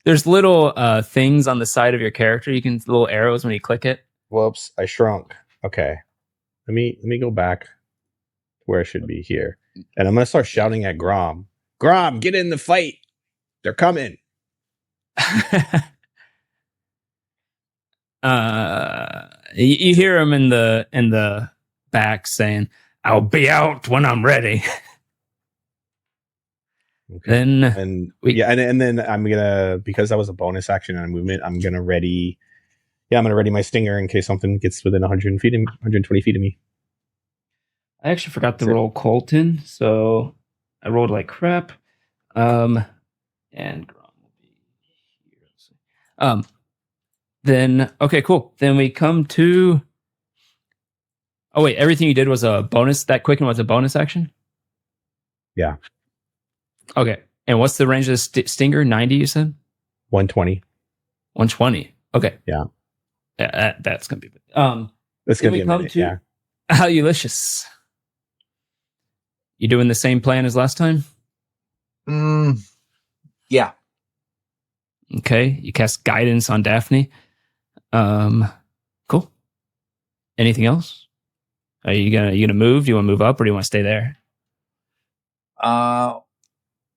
There's little things on the side of your character. You can little arrows when you click it. Whoops! I shrunk. Okay, let me go back where I should be here, and I'm gonna start shouting at Grom. Grom, get in the fight! They're coming. You hear him in the back saying, "I'll be out when I'm ready." Okay. Then And and then I'm gonna, because that was a bonus action and a movement, I'm gonna ready my stinger in case something gets within 120 feet of me. I actually forgot to That's it. roll Colton, so I rolled like crap. And Grom will be here. Then okay, cool. Then we come to. Oh wait, everything you did was a bonus. That quicken was a bonus action. Yeah. Okay, and what's the range of the stinger? 90, you said. 120. 120. Okay. Yeah. That's gonna be. That's Then gonna be we a come minute. to Yeah. Ulysses. You doing the same plan as last time? Yeah. Okay. You cast guidance on Daphne. Cool. Anything else? Are you gonna move? Do you want to move up or do you want to stay there?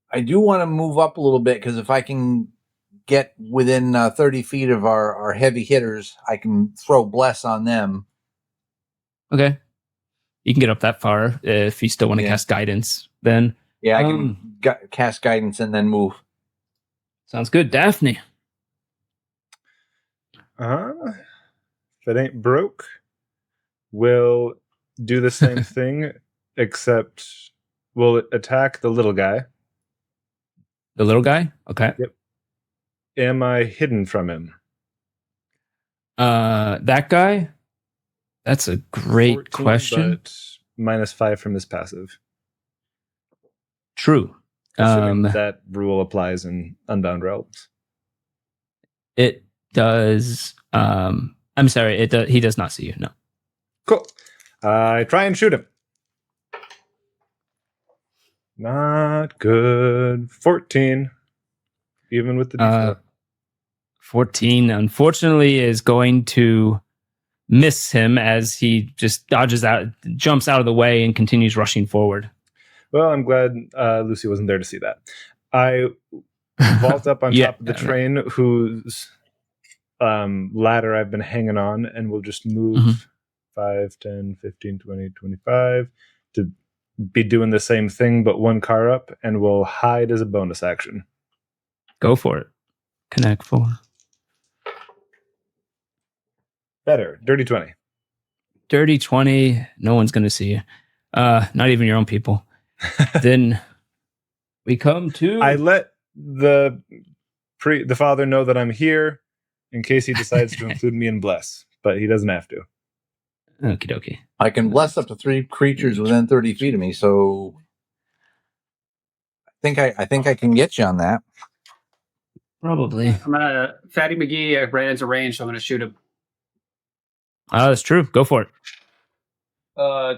I do want to move up a little bit because if I can get within 30 feet of our heavy hitters, I can throw bless on them. Okay. You can get up that far if you still want to Yeah. cast guidance. Then Yeah, I can cast guidance and then move. sounds good. Daphne. If it ain't broke, we'll do the same thing, except we'll attack the little guy. The little guy? Okay. Yep. Am I hidden from him? That guy? That's a great 14, question. But -5 from his passive. True. Assuming that rule applies in Unbound Realms. It does. I'm sorry. It does. He does not see you. No. Cool. I try and shoot him. Not good. 14. Even with the D4. 14, unfortunately, is going to miss him as he just dodges out, jumps out of the way, and continues rushing forward. Well, I'm glad Lucy wasn't there to see that. I vault up on top of the train, whose ladder I've been hanging on, and we'll just move 5, 10, 15, 20, 25 to be doing the same thing, but one car up, and we'll hide as a bonus action. Go for it. Connect 4. Better. Dirty 20. Dirty 20. No one's going to see you. Not even your own people. Then we come to... I let the father know that I'm here in case he decides to include me in bless, but he doesn't have to. Okie dokie. I can bless up to 3 creatures within 30 feet of me, so I think I can get you on that. Probably. I'm gonna Fatty McGee ran into range, so I'm gonna shoot him. That's true. Go for it.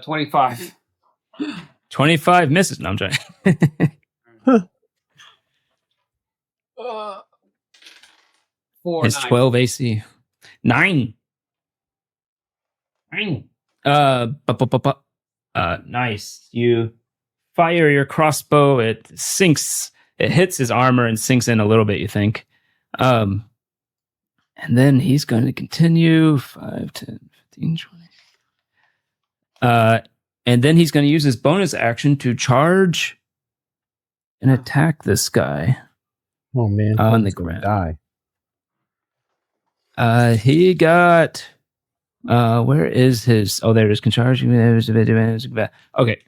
25. 25 misses. No, I'm trying. 4. It's 9. 12 AC. 9. 9. Nice. You fire your crossbow. It sinks. It hits his armor and sinks in a little bit, you think. And then he's going to continue. 5, 10, 15, 20. And then he's going to use his bonus action to charge and attack this guy. Oh man, On the he's gonna ground. die. He got... where is his... Oh, there it is. Can charge... Okay.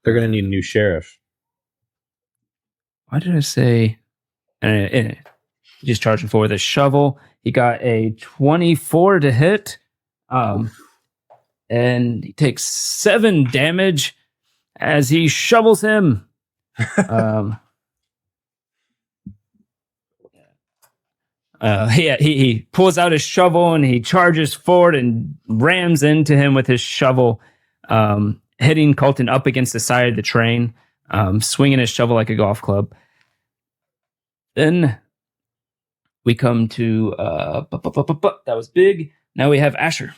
They're gonna need a new sheriff. Why did I say... Just charging forward with a shovel. He got a 24 to hit. And he takes 7 damage as he shovels him. He pulls out his shovel and he charges forward and rams into him with his shovel, hitting Colton up against the side of the train, swinging his shovel like a golf club. Then we come to that was big. Now we have Asher.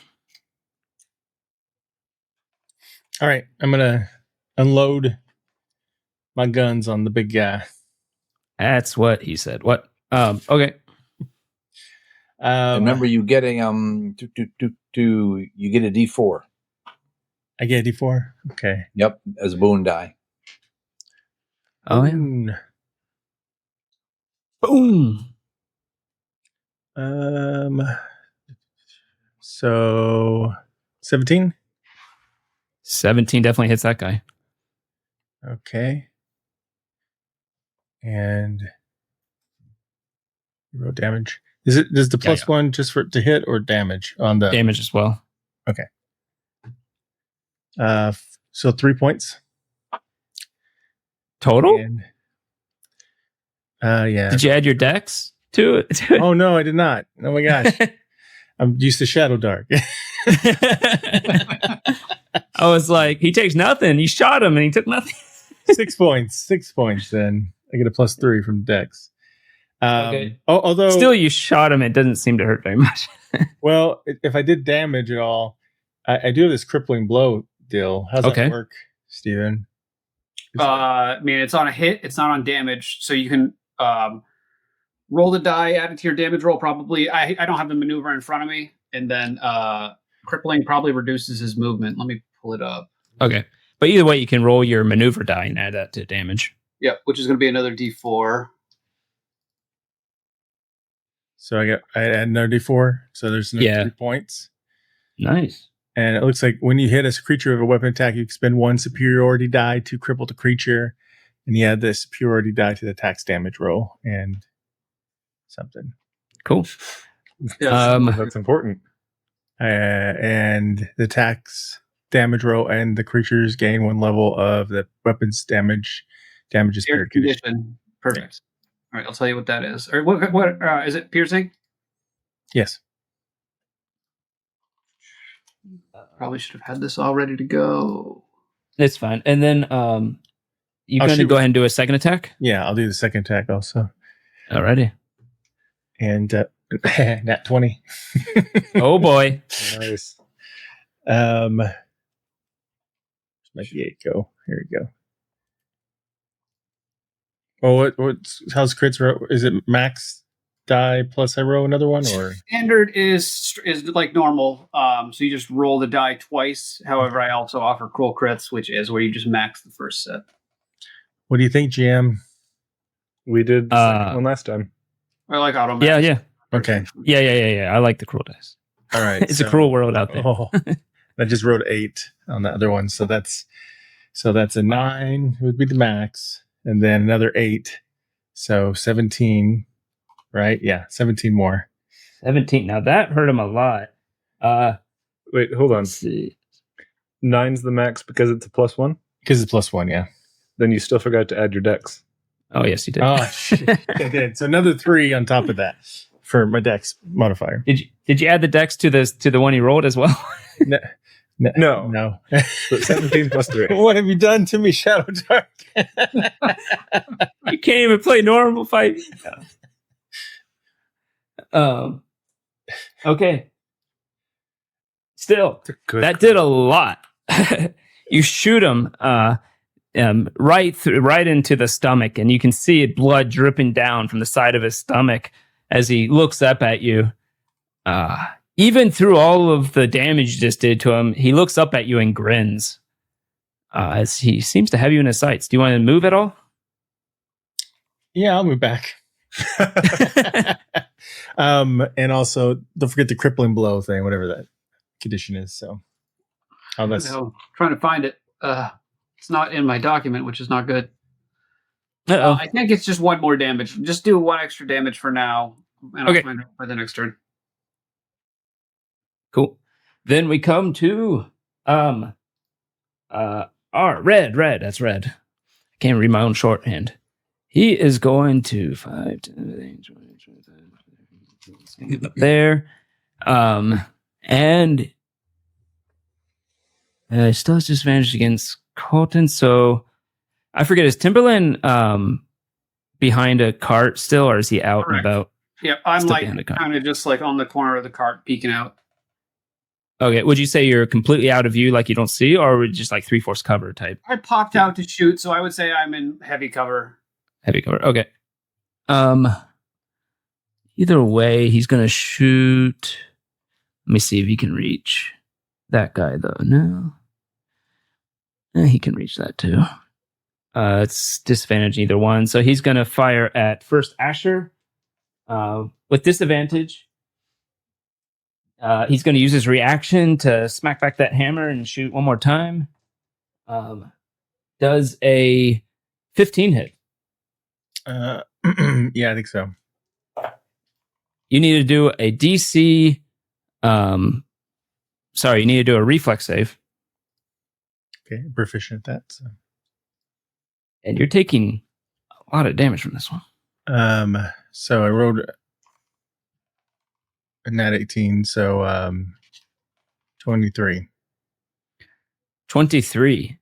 All right, I'm gonna unload my guns on the big guy. That's what he said. What? Okay. Remember, you get a you get a D4. I get a D4. Okay. Yep, as a boon die. Oh yeah. Boom. So 17. 17 definitely hits that guy. Okay. And you wrote damage. Does the plus one just for to hit or damage on the damage as well? Okay. So 3 points total. And, yeah. Did you add your dex to it? Oh no, I did not. Oh my gosh. I'm used to Shadow Dark. I was like, he takes nothing. You shot him and he took nothing. 6 points. 6 points. Then I get a +3 from Dex. Okay. Although still, you shot him. It doesn't seem to hurt very much. Well, if I did damage at all, I do have this crippling blow deal. How's that work, Stephen? I mean, it's on a hit. It's not on damage, so you can roll the die, add it to your damage roll. Probably, I don't have the maneuver in front of me, and then crippling probably reduces his movement. Let me pull it up. Okay, but either way, you can roll your maneuver die and add that to damage. Yeah, which is going to be another D4. So I add another D4. So there's another 3 points. Nice. And it looks like when you hit a creature with a weapon attack, you can spend 1 superiority die to cripple the creature, and you add the superiority die to the attack's damage roll and something. Cool. That's important. And the attack's damage roll and the creatures gain 1 level of the weapon's damage is spirit condition. Perfect. All right, I'll tell you what that is. Or what is it? Piercing? Yes. Probably should have had this all ready to go. It's fine. And then you're going to go ahead and do a second attack? Yeah, I'll do the second attack also. Alrighty. And nat 20. Oh boy. Nice. Where's my D8 go? Here we go. Oh, how's crits? Is it max die plus I roll another one, or standard is like normal? So you just roll the die twice. However, I also offer cruel crits, which is where you just max the first set. What do you think, GM? We did the second one last time. I like auto. Yeah. Okay. Yeah. I like the cruel dice. All right. It's a cruel world out there. Oh, I just wrote 8 on the other one, so that's a 9 would be the max, and then another 8, so 17. Right? Yeah, 17 more. 17. Now that hurt him a lot. Wait, hold on. Let's see. 9's the max because it's a +1? Because it's +1, yeah. Then you still forgot to add your dex. Oh, yes, you did. Oh, shit. I did. So another 3 on top of that for my dex modifier. Did you add the dex to the one he rolled as well? No. So 17 plus 3. What have you done to me, Shadow Dark? You can't even play normal fight. Okay. Still, that did a lot. You shoot him right into the stomach, and you can see blood dripping down from the side of his stomach as he looks up at you. Even through all of the damage you just did to him, he looks up at you and grins as he seems to have you in his sights. Do you want to move at all? Yeah, I'll move back. And also don't forget the crippling blow thing, whatever that condition is. So trying to find it. It's not in my document, which is not good. I think it's just 1 more damage. Just do 1 extra damage for now, and I'll find it for the next turn. Cool. Then we come to red. That's red. I can't read my own shorthand. He is going to 5, 10, 20, 25, up there. And still has disadvantage against Colton. So I forget, is Timberland behind a cart still, or is he out and about? Yeah, I'm like kind of just like on the corner of the cart peeking out. Okay, would you say you're completely out of view, like you don't see, or would you just like 3/4 cover type? I popped out to shoot, so I would say I'm in heavy cover. Heavy cover. Okay. Either way, he's going to shoot. Let me see if he can reach that guy, though. No. He can reach that, too. It's disadvantage either one. So he's going to fire at first Asher with disadvantage. He's going to use his reaction to smack back that hammer and shoot one more time. Does a 15 hit? Yeah, I think so. You need to do a DC. Sorry, you need to do a reflex save. Okay, proficient at that. So. And you're taking a lot of damage from this one. So I rolled a nat 18, so 23. 23.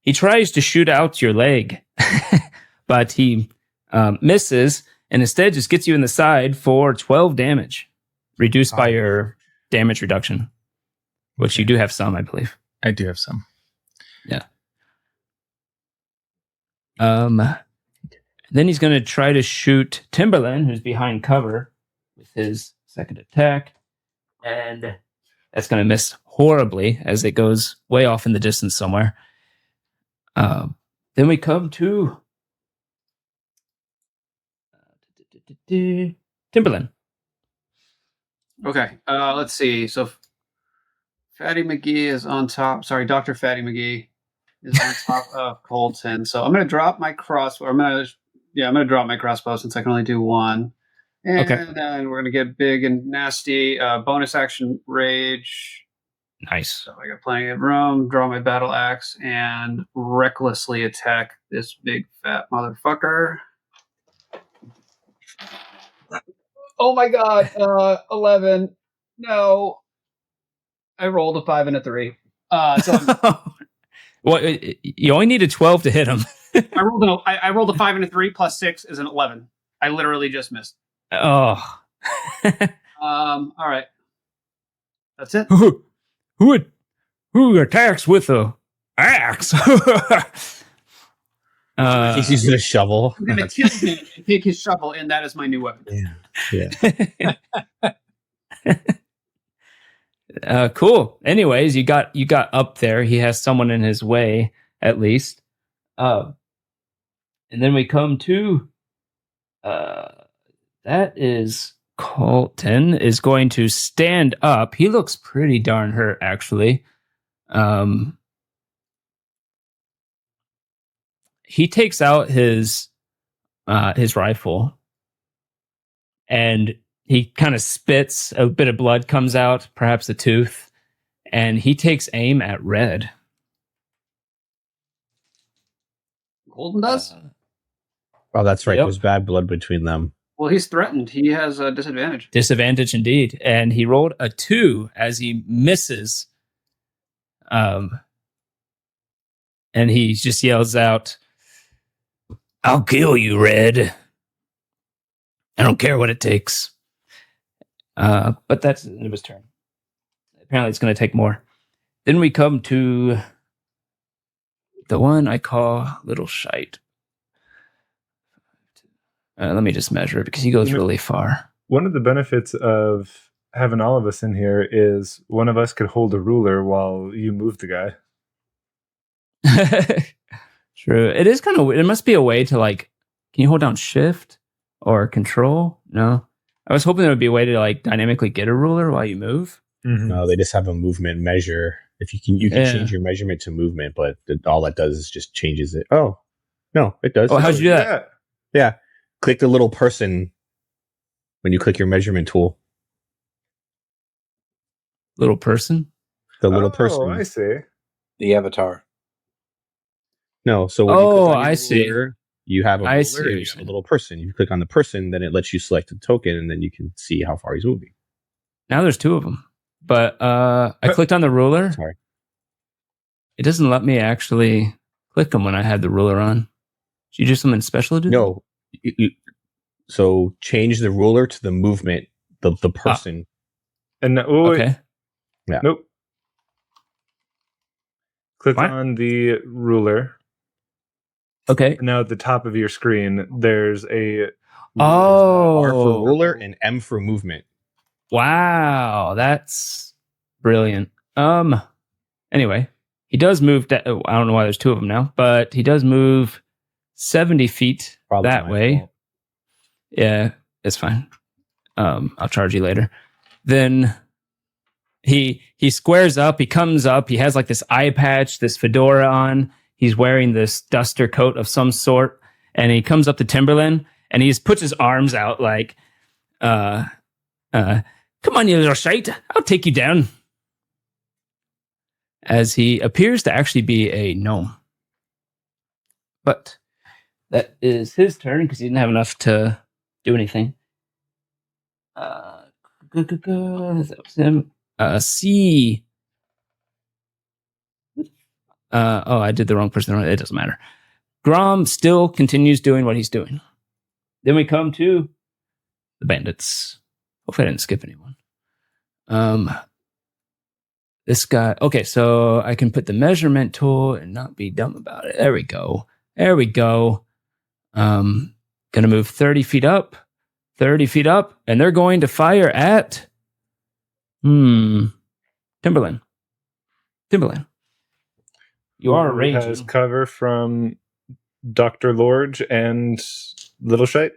He tries to shoot out your leg, but he misses and instead just gets you in the side for 12 damage, reduced by your damage reduction, which you do have some, I believe. I do have some. Yeah. Then he's going to try to shoot Timberland, who's behind cover, with his second attack. And that's going to miss horribly as it goes way off in the distance somewhere. Then we come to Timberland. Okay, let's see. So Fatty McGee is on top. Sorry, Dr. Fatty McGee is on top of Colton. So I'm going to drop my crossbow. I'm going to drop my crossbow since I can only do one. And then we're going to get big and nasty. Bonus action rage. Nice. So I got plenty of room. Draw my battle axe and recklessly attack this big fat motherfucker. Oh my god, 11. No. I rolled a 5 and a 3. So well, you only need a 12 to hit him. I rolled a 5 and a 3 plus 6 is an 11. I literally just missed. Oh. All right. That's it. Who attacks with a axe? He's using a shovel. I'm gonna kill him and take his shovel, and that is my new weapon. Yeah. Cool. Anyways, you got up there. He has someone in his way, at least. And then we come to that is Colton is going to stand up. He looks pretty darn hurt, actually. He takes out his rifle and he kind of spits. A bit of blood comes out, perhaps a tooth, and he takes aim at Red. Golden does? Oh, that's right. Yep. There's bad blood between them. Well, he's threatened. He has a disadvantage. Disadvantage indeed. And he rolled a 2 as he misses. And he just yells out, "I'll kill you, Red. I don't care what it takes." But that's the end of his turn. Apparently it's going to take more. Then we come to the one I call Little Shite. Let me just measure it because he goes really far. One of the benefits of having all of us in here is one of us could hold a ruler while you move the guy. True. It is kind of weird. It must be a way to can you hold down shift or control? No. I was hoping there would be a way to dynamically get a ruler while you move. Mm-hmm. No, they just have a movement measure. If you can change your measurement to movement, but all that does is just changes it. Oh, no, it does. Oh, how'd you do that? Yeah. Click the little person when you click your measurement tool. Little person? The little person. Oh, I see. The avatar. No, so when you click on I your see. ruler, you have a I ruler, see what you you're have saying. a little person. If you click on the person, then it lets you select a token, and then you can see how far he's moving. Now there's 2 of them. But I clicked on the ruler. Sorry. It doesn't let me actually click them when I had the ruler on. Did you do something special to do? No. So change the ruler to the movement, the person. And wait. Okay. Yeah. Nope. Click What? on the ruler. Okay. And now at the top of your screen, there's a Oh, R for ruler and M for movement. wow, that's brilliant. Anyway, he does move. I don't know why there's two of them now, but he does move 70 feet Probably that my way. fault. Yeah, it's fine. I'll charge you later. Then he squares up. He comes up. He has like this eye patch, this fedora on. He's wearing this duster coat of some sort, and he comes up to Timberland, and he just puts his arms out like, come on, you little shite. I'll take you down. As he appears to actually be a gnome. But that is his turn because he didn't have enough to do anything. That was him. C. I did the wrong person. It doesn't matter. Grom still continues doing what he's doing. Then we come to the bandits. Hopefully I didn't skip anyone. This guy. Okay, so I can put the measurement tool and not be dumb about it. There we go. Gonna move 30 feet up, and they're going to fire at Timberland. You are Who raging. has cover from Dr. Lorge and Little Shite?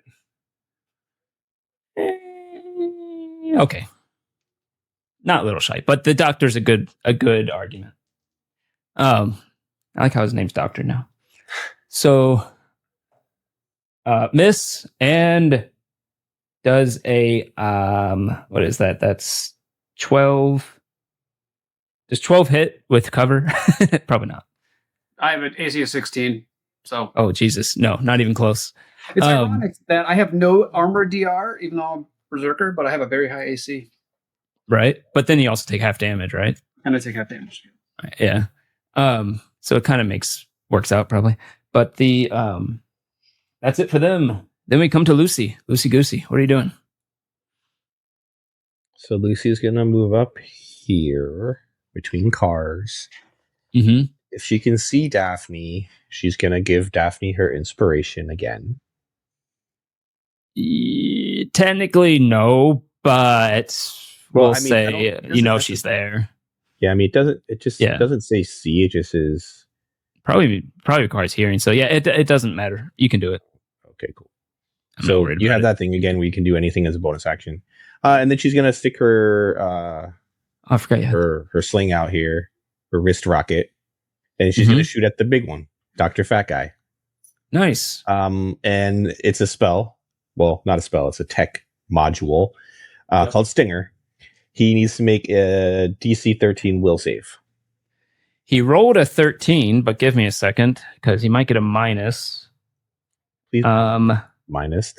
Okay. Not Little Shite, but the doctor's a good argument. I like how his name's Doctor now. So miss and does a what is that? That's 12. Does 12 hit with cover? Probably not. I have an AC of 16. So Oh Jesus, no, not even close. it's ironic that I have no armor DR, even though I'm berserker, but I have a very high AC. Right, but then you also take half damage, right? And I take half damage. Yeah. So it kind of works out probably. But the that's it for them. Then we come to Lucy. Lucy Goosey. What are you doing? So Lucy's gonna move up here between cars. Mm-hmm. If she can see Daphne, she's gonna give Daphne her inspiration again. Technically, no, but Well, we'll I mean, say she's there. Yeah, I mean, it doesn't say see, it just is. Probably requires hearing. So yeah, it doesn't matter. You can do it. Okay, cool. I'm not So worried you about have it. that thing again where you can do anything as a bonus action. And then she's gonna stick her I forgot you had her sling out here, her wrist rocket, and she's gonna shoot at the big one, Dr. Fat Guy. Nice. And it's a spell. Well, not a spell, it's a tech module called Stinger. He needs to make a DC 13 will save. He rolled a 13, but give me a second because he might get a minus. Please minus.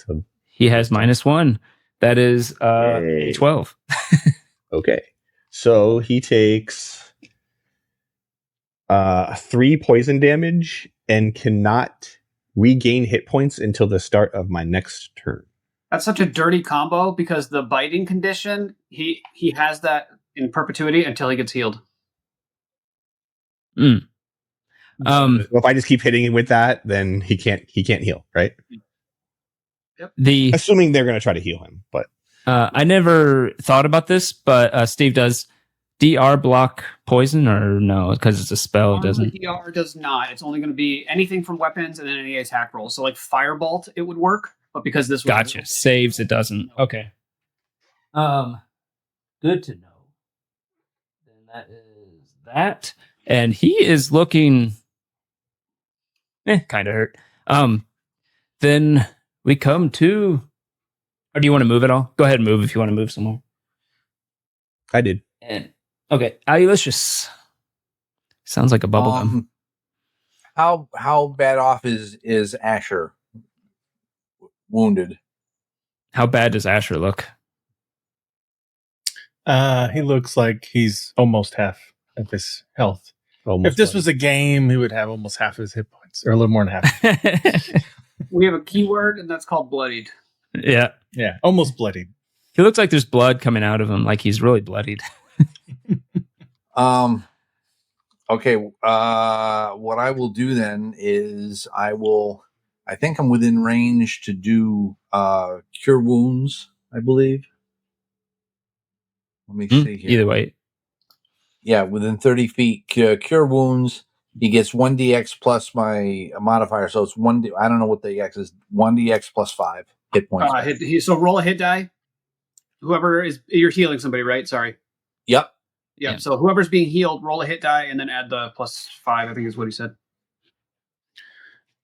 He has -1. That is Yay. 12. Okay. So he takes 3 poison damage and cannot regain hit points until the start of my next turn. That's such a dirty combo because the biting condition, he has that in perpetuity until he gets healed. So if I just keep hitting him with that, then he can't heal, right? Yep. Assuming they're going to try to heal him, but I never thought about this, but Steve, does DR block poison or no? Because it's a spell, it doesn't. DR does not. It's only going to be anything from weapons and then any attack rolls. So like Firebolt, it would work, but because this was Gotcha. Saves, it doesn't. Okay. Good to know. Then that is that. And he is looking kind of hurt. Then we come to, or do you want to move at all? Go ahead and move if you want to move somewhere. I did. And okay, Alicious. Sounds like a bubblegum. How bad off is Asher wounded? How bad does Asher look? He looks like he's almost half of his health. Almost If this was a game, he would have almost half his hit points, or a little more than half. We have a keyword, and that's called bloodied. Yeah. Yeah, almost bloodied. He looks like there's blood coming out of him, like he's really bloodied. Okay. What I will do then is I will I think I'm within range to do cure wounds, I believe. Let me see here. Either way. Yeah, within 30 feet, cure wounds. He gets 1d8 plus my modifier, so it's 1d. I don't know what the x is. 1d8 plus 5 hit points. So roll a hit die. Whoever is, you're healing somebody, right? Sorry. Yep. Yeah. So whoever's being healed, roll a hit die and then add the plus 5. I think is what he said.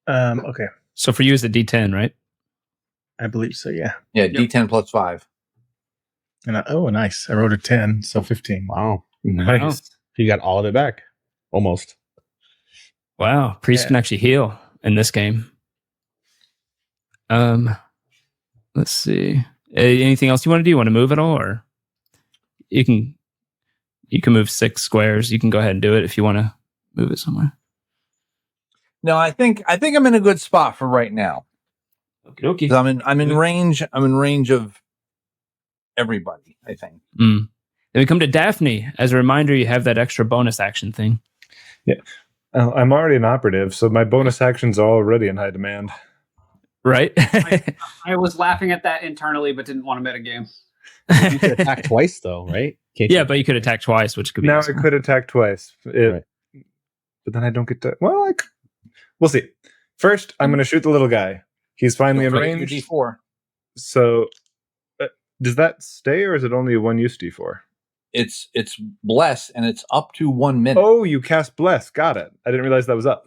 Okay. So for you, it's a D10, right? I believe so. Yeah. Yeah. D10 plus 5. And nice. I wrote a 10, so 15. Wow. Nice. You got all of it back. Almost. Wow. Priest can actually heal in this game. Let's see. Anything else you want to do? You want to move at all, or you can move 6 squares. You can go ahead and do it if you want to move it somewhere. No, I think I'm in a good spot for right now. Okay. I'm in range. I'm in range of everybody, I think. Then we come to Daphne. As a reminder, you have that extra bonus action thing. Yeah. I'm already an operative, so my bonus actions are already in high demand. Right? I was laughing at that internally, but didn't want to metagame. You could attack twice, though, right? But you could attack twice, which could be Now useful. I could attack twice. Right. But then I don't get to... Well, we'll see. First, I'm going to shoot the little guy. He's finally in range. D4. So, does that stay, or is it only a one-use D4? It's bless, and it's up to 1 minute. Oh, you cast Bless. Got it. I didn't realize that was up.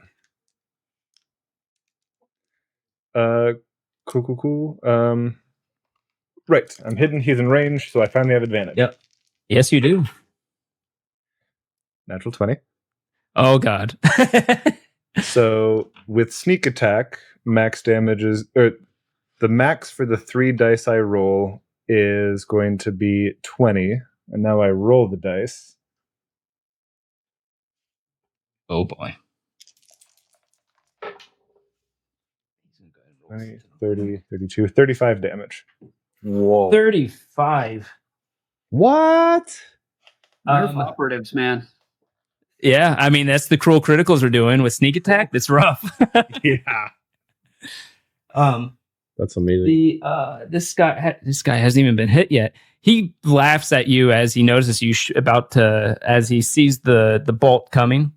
Cool. Right. I'm hidden. He's in range, so I finally have advantage. Yep. Yes, you do. Natural 20. Oh, God. So, with sneak attack, max damage is... the max for the 3 dice I roll is going to be 20. And now I roll the dice. Oh, boy. 20, 30, 32, 35 damage. Whoa. 35. What? Nerf operatives, man. Yeah, I mean, that's the cruel criticals we're doing with sneak attack. That's rough. Yeah. That's amazing. This guy hasn't even been hit yet. He laughs at you as he notices you as he sees the bolt coming.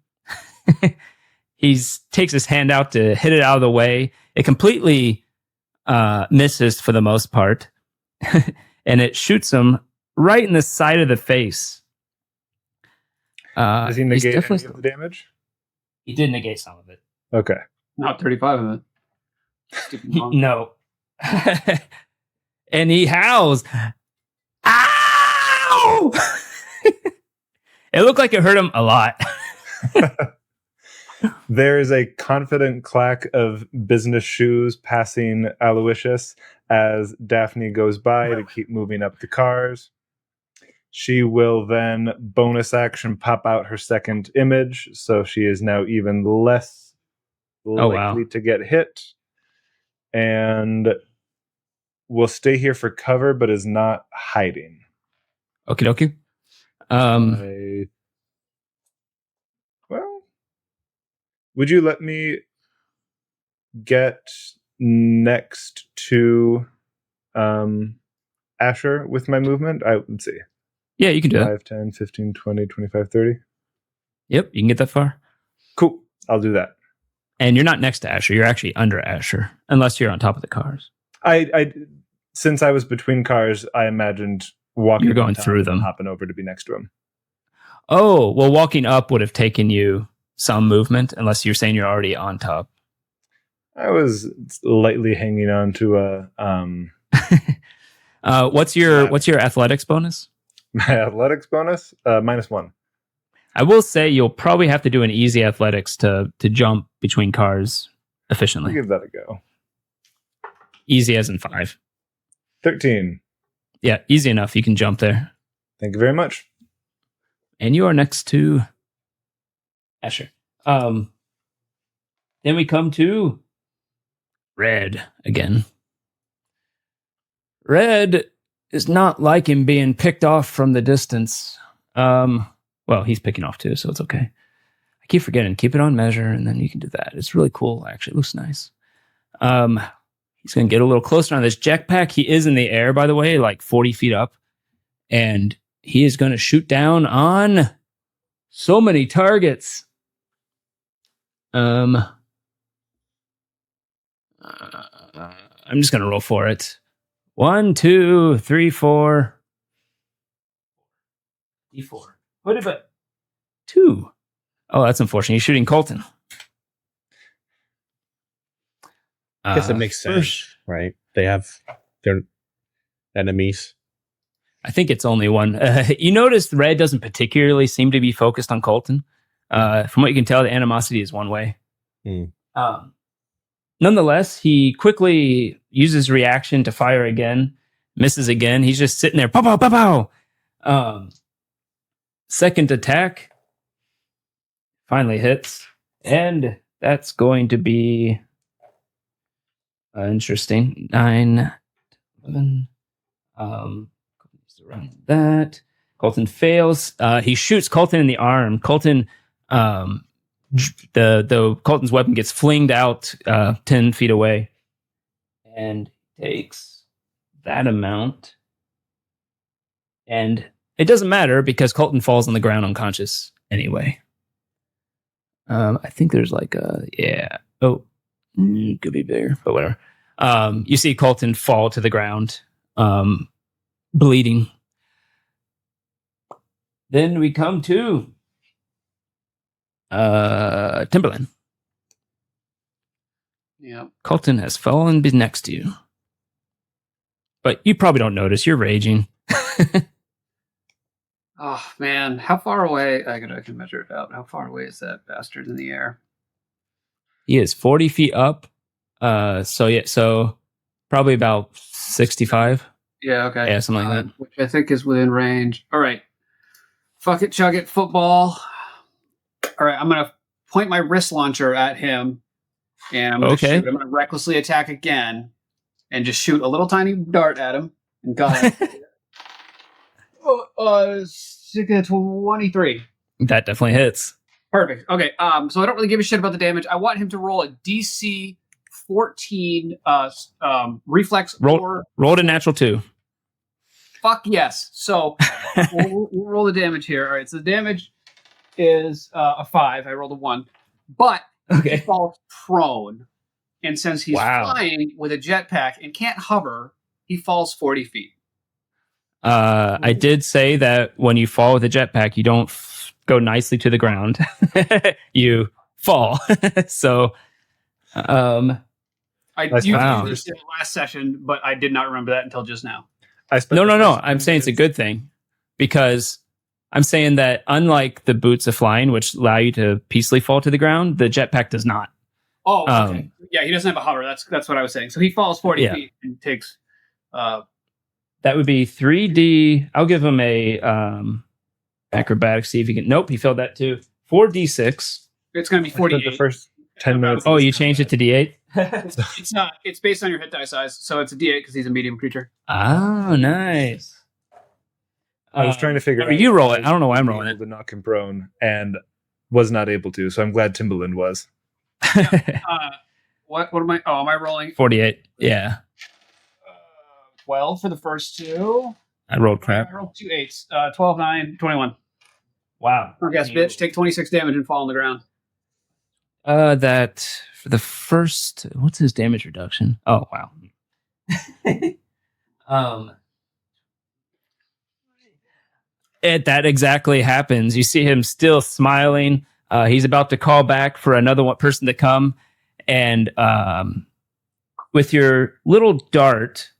He takes his hand out to hit it out of the way. It completely misses for the most part, and it shoots him right in the side of the face. Does he negate any of the damage? He did negate some of it. Okay. Not 35 of it. Stupid monk. No. And he howls. Ow! It looked like it hurt him a lot. There is a confident clack of business shoes passing Aloysius as Daphne goes by to keep moving up the cars. She will then bonus action pop out her second image, so she is now even less likely to get hit. And will stay here for cover, but is not hiding. Okie dokie. Well, would you let me get next to Asher with my movement? Let's see. Yeah, you can do 5, 10, 15, 20, 25, 30. Yep, you can get that far. Cool. I'll do that. And you're not next to Asher. You're actually under Asher, unless you're on top of the cars. I since I was between cars, I imagined walking. You're going on top through and them. hopping over to be next to him. Oh, well, walking up would have taken you some movement, unless you're saying you're already on top. I was lightly hanging on to a. What's your athletics bonus? My athletics bonus, -1. I will say you'll probably have to do an easy athletics to jump between cars efficiently. I'll give that a go. Easy as in 5. 13. Yeah, easy enough. You can jump there. Thank you very much. And you are next to Asher. Then we come to Red again. Red is not liking being picked off from the distance. Well, he's picking off too, so it's okay. I keep forgetting. Keep it on measure, and then you can do that. It's really cool, actually. It looks nice. He's going to get a little closer on this jetpack. He is in the air, by the way, like 40 feet up. And he is going to shoot down on so many targets. I'm just going to roll for it. 1, 2, 3, 4. D4. What about 2? Oh, that's unfortunate. He's shooting Colton. I guess it makes sense, right? They have their enemies. I think it's only one. You notice Red doesn't particularly seem to be focused on Colton. From what you can tell, the animosity is one way. Nonetheless, he quickly uses reaction to fire again, misses again. He's just sitting there. Pow, pow, pow, pow. Second attack finally hits. And that's going to be interesting. 9, 11. Around that. Colton fails. He shoots Colton in the arm. Colton, Colton's weapon gets flinged out 10 feet away and takes that amount. And it doesn't matter because Colton falls on the ground unconscious anyway. I think there's like could be bigger, but whatever. You see Colton fall to the ground, bleeding. Then we come to Timberland. Yeah. Colton has fallen next to you. But you probably don't notice. You're raging. Oh, man. How far away? I can measure it out. How far away is that bastard in the air? He is 40 feet up. So probably about 65. Yeah, okay. Yeah, something like that. Which I think is within range. All right. Fuck it, chug it, football. All right, I'm going to point my wrist launcher at him. And I'm going to shoot. I'm going to recklessly attack again. And just shoot a little tiny dart at him. And go ahead. 23. That definitely hits. Perfect. Okay. So I don't really give a shit about the damage. I want him to roll a DC 14 reflex. Rolled a natural 2. Fuck yes. So we'll roll the damage here. All right. So the damage is a 5. I rolled a 1, but he falls prone, and since he's flying with a jetpack and can't hover, he falls 40 feet. I did say that when you fall with a jetpack, you don't go nicely to the ground. You fall. So, I used this in the last session, but I did not remember that until just now. No. I'm saying it's a good thing because I'm saying that unlike the boots of flying, which allow you to peacefully fall to the ground, the jetpack does not. Oh, okay. Yeah, he doesn't have a hover. That's what I was saying. So he falls 40 feet and takes. That would be 3D. I'll give him a acrobatics. See if he can. Nope, he failed that too. 4D6. It's going to be 48. The first 10 minutes. Oh, you changed it to D8? It's not. It's based on your hit die size, so it's a D8 because he's a medium creature. Oh, nice. I was trying to figure out. You roll it. I don't know why I'm rolling it. To knock him prone and was not able to, so I'm glad Timberland was. What am I? Oh, am I rolling? 48. Yeah. 12 for the first 2. I rolled crap. I rolled 2 8s. 12, 9, 21. Wow. Yes, bitch. Take 26 damage and fall on the ground. That for the first. What's his damage reduction? Oh, wow. That exactly happens. You see him still smiling. He's about to call back for another person to come, and with your little dart,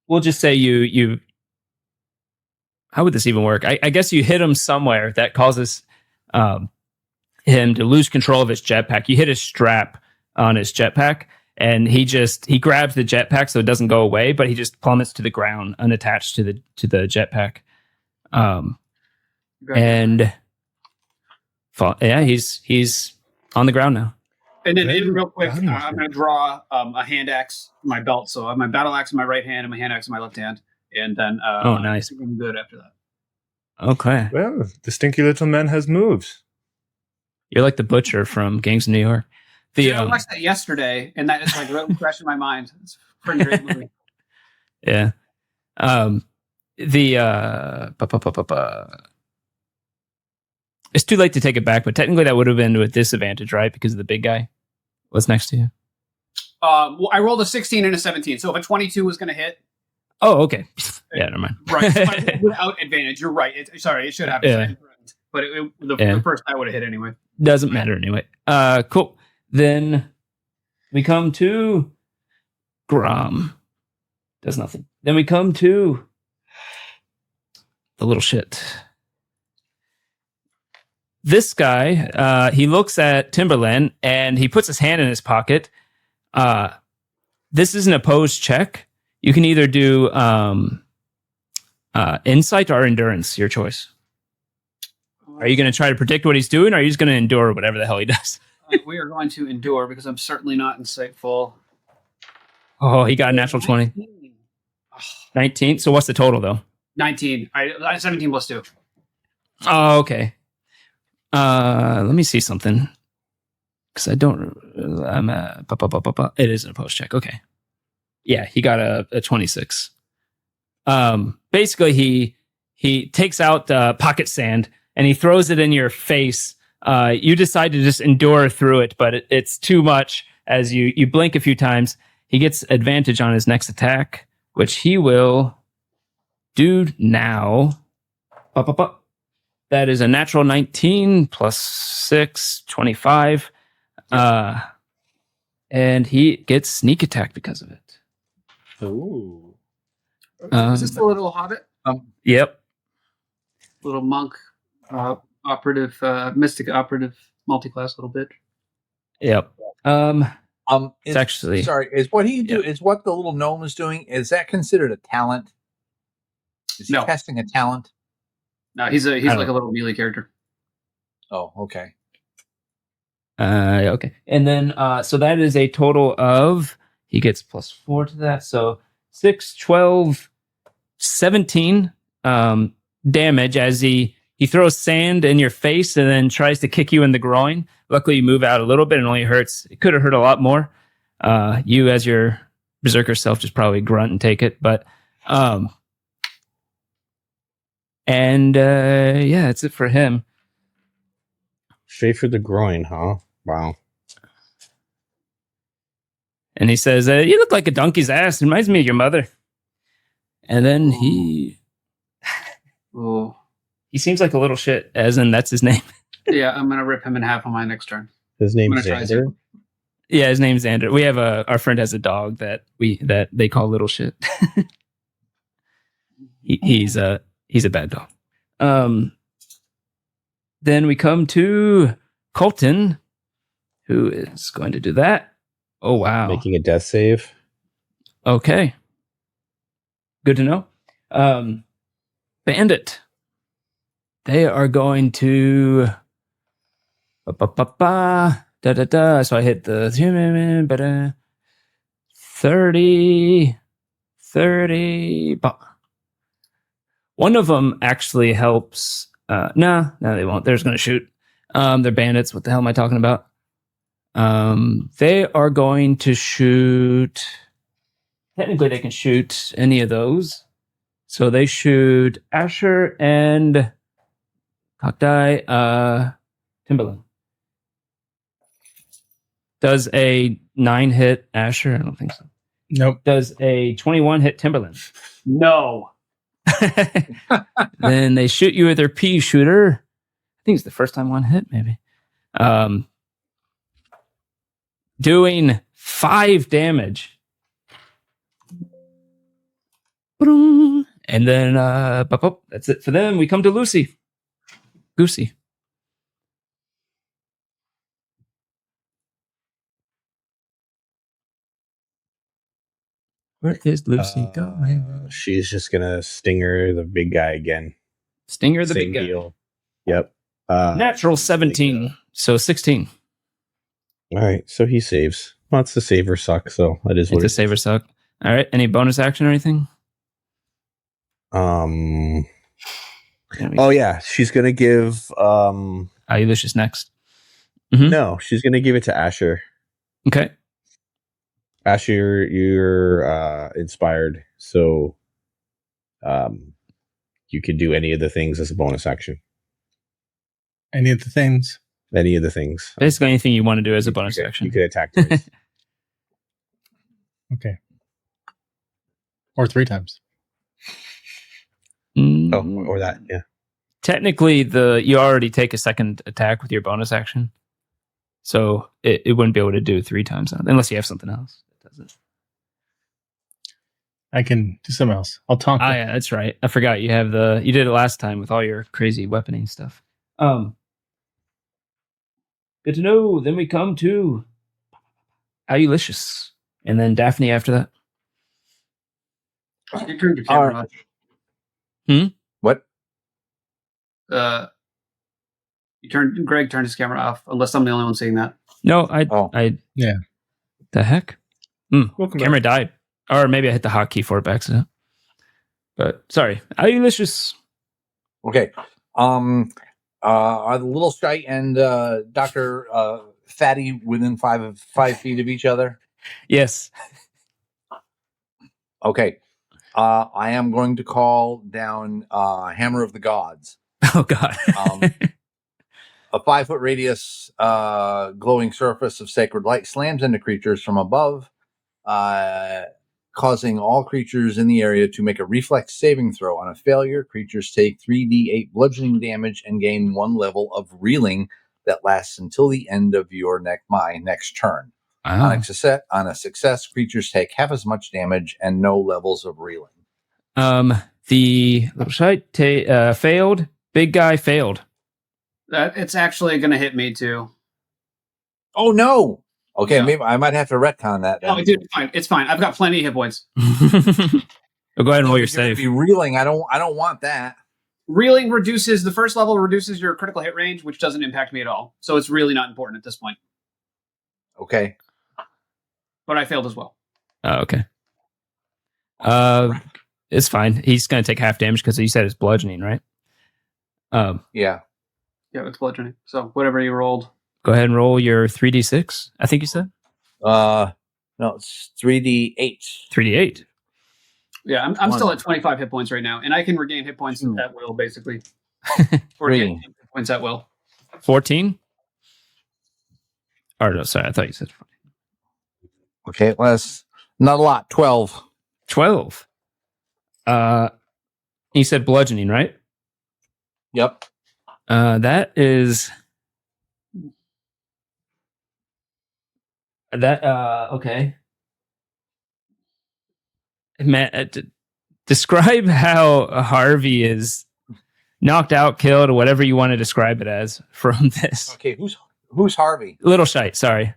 we'll just say you. How would this even work? I guess you hit him somewhere that causes him to lose control of his jetpack. You hit his strap on his jetpack, and he grabs the jetpack so it doesn't go away, but he just plummets to the ground unattached to the jetpack. And he's on the ground now. And then real quick, I'm going to draw a hand axe from my belt. So I have my battle axe in my right hand and my hand axe in my left hand. And then nice. I'm good after that. Okay. Well, the stinky little man has moved. You're like the butcher from Gangs of New York. I watched that yesterday, and that is like really fresh in my mind. It's a pretty great movie. Yeah. It's too late to take it back, but technically that would have been to a disadvantage, right? Because of the big guy was next to you. Well, I rolled a 16 and a 17, so if a 22 was going to hit. Oh, okay. Yeah, never mind. Right, without advantage. You're right. It should have. Yeah. But the first I would have hit anyway. Doesn't matter anyway. Cool. Then we come to Grom. Does nothing. Then we come to the little shit. This guy, he looks at Timberland and he puts his hand in his pocket. This is an opposed check. You can either do insight or endurance, your choice. Are you going to try to predict what he's doing, or are you just going to endure whatever the hell he does? We are going to endure because I'm certainly not insightful. Oh, he got a natural 20. 19. So what's the total, though? 19. 17 plus 2. Oh, okay. Let me see something. Because I don't... It is an opposed check. Okay. Yeah, he got a 26. Basically, he takes out pocket sand and he throws it in your face. You decide to just endure through it, but it's too much. As you blink a few times, he gets advantage on his next attack, which he will do now. That is a natural 19 plus 6, 25. And he gets sneak attack because of it. Ooh. Is this the little hobbit? Yep. Little monk, operative, mystic operative, multi-class little bitch. Yep. It's actually is what he do is what the little gnome is doing. Is that considered a talent? Is he testing a talent? No, he's like a little melee character. Oh, okay. Okay. And then so that is a total of, he gets plus 4 to that. So 6, 12, 17 damage as he throws sand in your face and then tries to kick you in the groin. Luckily, you move out a little bit and only hurts. It could have hurt a lot more. You, as your berserker self, just probably grunt and take it. But yeah, that's it for him. Straight for the groin, huh? Wow. And he says, "You look like a donkey's ass. It reminds me of your mother." And then he seems like a little shit, as in that's his name. Yeah, I'm gonna rip him in half on my next turn. His name's Xander. Yeah, his name's Xander. We have our friend has a dog that they call little shit. He's a bad dog. Then we come to Colton, who is going to do that. Oh wow, Making a death save. Okay, good to know. Bandit. They are going to So I hit the 30. One of them actually helps. No, they won't. They're just going to shoot. They're bandits. What the hell am I talking about? They are going to shoot. Technically, they can shoot any of those. So they shoot Asher and Cockdie, Timberland. Does a 9 hit Asher? I don't think so. Nope. Does a 21 hit Timberland? No. Then they shoot you with their pea shooter. I think it's the first time one hit, maybe. Doing 5 damage. And then that's it for them. We come to Lucy. Goosey. Where is Lucy going? She's just gonna stinger the big guy again. Stinger the Same big guy. deal. Yep. Natural 17. So 16. All right. So he saves. Well, it's a save or suck. So that is what It's a save or suck. All right. Any bonus action or anything? Oh yeah, she's gonna give Eilish's next. No, she's gonna give it to Asher. Okay. Asher, you're inspired, so you can do any of the things as a bonus action. Any of the things? Any of the things. Basically, anything you want to do as a bonus action. You could attack twice. Okay. Or 3 times. Or that, yeah. Technically, you already take a second attack with your bonus action, so it wouldn't be able to do 3 times unless you have something else that does it. I can do something else. I'll taunt. Ah, yeah, that's right. I forgot you have you did it last time with all your crazy weaponing stuff. Good to know. Then we come to Ulysses, and then Daphne after that. You turned your camera off. What? Greg turned his camera off, unless I'm the only one seeing that. No, Yeah. The heck? Welcome Camera died. Or maybe I hit the hotkey for it by accident. But sorry. Ulysses. Okay. Are the little shite and Dr. Fatty within 5 feet of each other? Yes. Okay. I am going to call down Hammer of the Gods. Oh, God. A 5-foot radius glowing surface of sacred light slams into creatures from above, causing all creatures in the area to make a reflex saving throw. On a failure, creatures take 3d8 bludgeoning damage and gain 1 level of reeling that lasts until the end of my next turn. Wow. On a success, creatures take half as much damage and no levels of reeling. The little shite failed. Big guy failed. It's actually going to hit me too. Oh no! Okay, Yeah. maybe I might have to retcon that. Then. No, dude, it's fine. It's fine. I've got plenty of hit points. Go ahead and roll your If you're gonna save. be reeling. I don't want that. Reeling reduces the first level, reduces your critical hit range, which doesn't impact me at all. So it's really not important at this point. Okay. But I failed as well. Oh, okay. It's fine. He's going to take half damage because you said it's bludgeoning, right? Yeah. Yeah, it's bludgeoning. So whatever you rolled. Go ahead and roll your 3d6. I think you said No, it's 3d8. 3d8. Yeah, I'm still at 25 hit points right now, and I can regain hit points at will, basically. Or gain hit points at will. 14. Or no, sorry, I thought you said 14. Okay, less. Not a lot. 12. 12. You said bludgeoning, right? Yep. That is that. Okay. Matt, describe how Harvey is knocked out, killed, or whatever you want to describe it as from this. Okay, who's Harvey? Little shite, sorry.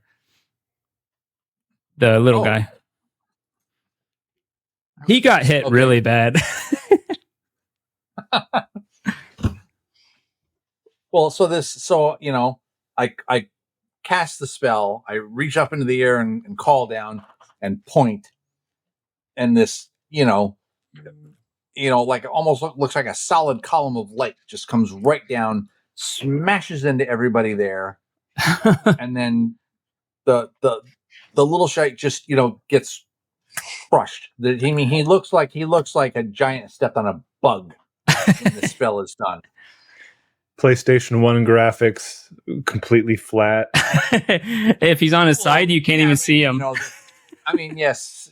The little guy. He got hit really bad. Well, so I cast the spell. I reach up into the air and call down and point, and this, like almost looks like a solid column of light just comes right down, smashes into everybody there, and then the little shite just gets crushed. He looks like a giant stepped on a bug when the spell is done. PlayStation 1 graphics completely flat. If he's on his side, you can't even see him. Yes,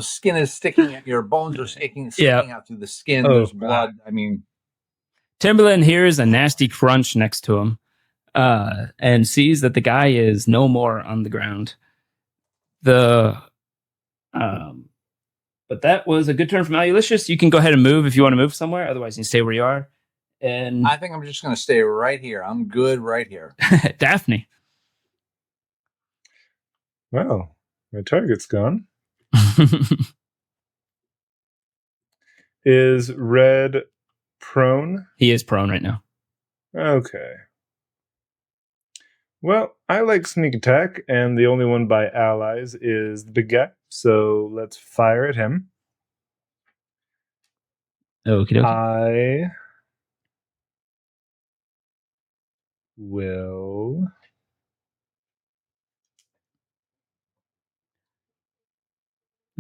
skin is sticking at your bones are sticking out through the skin. There's blood. Timberland hears a nasty crunch next to him and sees that the guy is no more on the ground. But that was a good turn from Ulysses. You can go ahead and move if you want to move somewhere. Otherwise, you can stay where you are. And I think I'm just going to stay right here. I'm good right here. Daphne. Well, my target's gone. Is Red prone? He is prone right now. Okay. Well, I like sneak attack, and the only one by allies is the big guy. So let's fire at him. Okie dokie. I will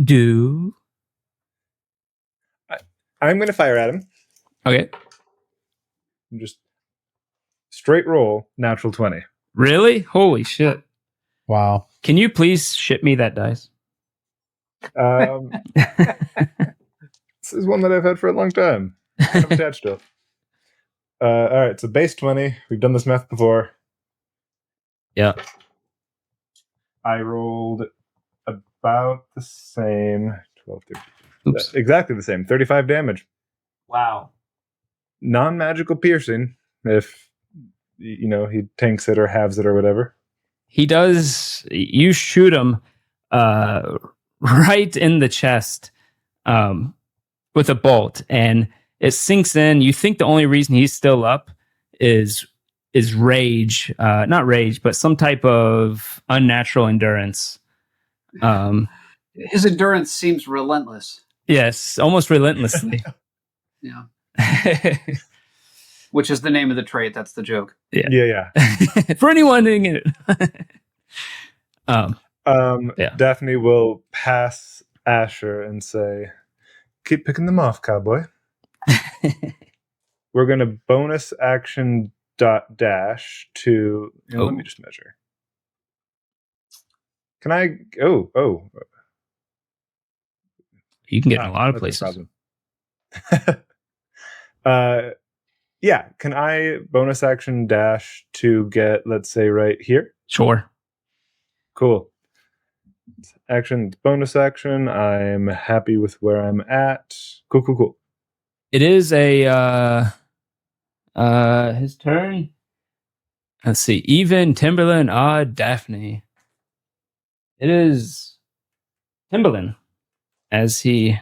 Do. I'm going to fire at him. Okay. Just straight roll, natural 20. Really? Holy shit. Wow. Can you please ship me that dice? This is one that I've had for a long time. Kind of attached to it. All right, so base 20. We've done this math before. Yeah. I rolled about the same. 12, 13. Oops. Exactly the same. 35 damage. Wow. Non-magical piercing, if he tanks it or halves it or whatever. He does. You shoot him right in the chest with a bolt, and it sinks in. You think the only reason he's still up is rage, not rage, but some type of unnatural endurance. His endurance seems relentless. Yes, almost relentlessly. Yeah. Which is the name of the trait. That's the joke. Yeah. For anyone doing it. Daphne will pass Asher and say, "Keep picking them off, cowboy." We're going to bonus action dash to. Let me just measure. Can I? Oh. You can get in a lot of places. Yeah. Can I bonus action dash to get, let's say, right here? Sure. Cool. Action, bonus action. I'm happy with where I'm at. Cool. It is a his turn. Let's see. Even, Timberland, odd, Daphne. It is Timberland, as he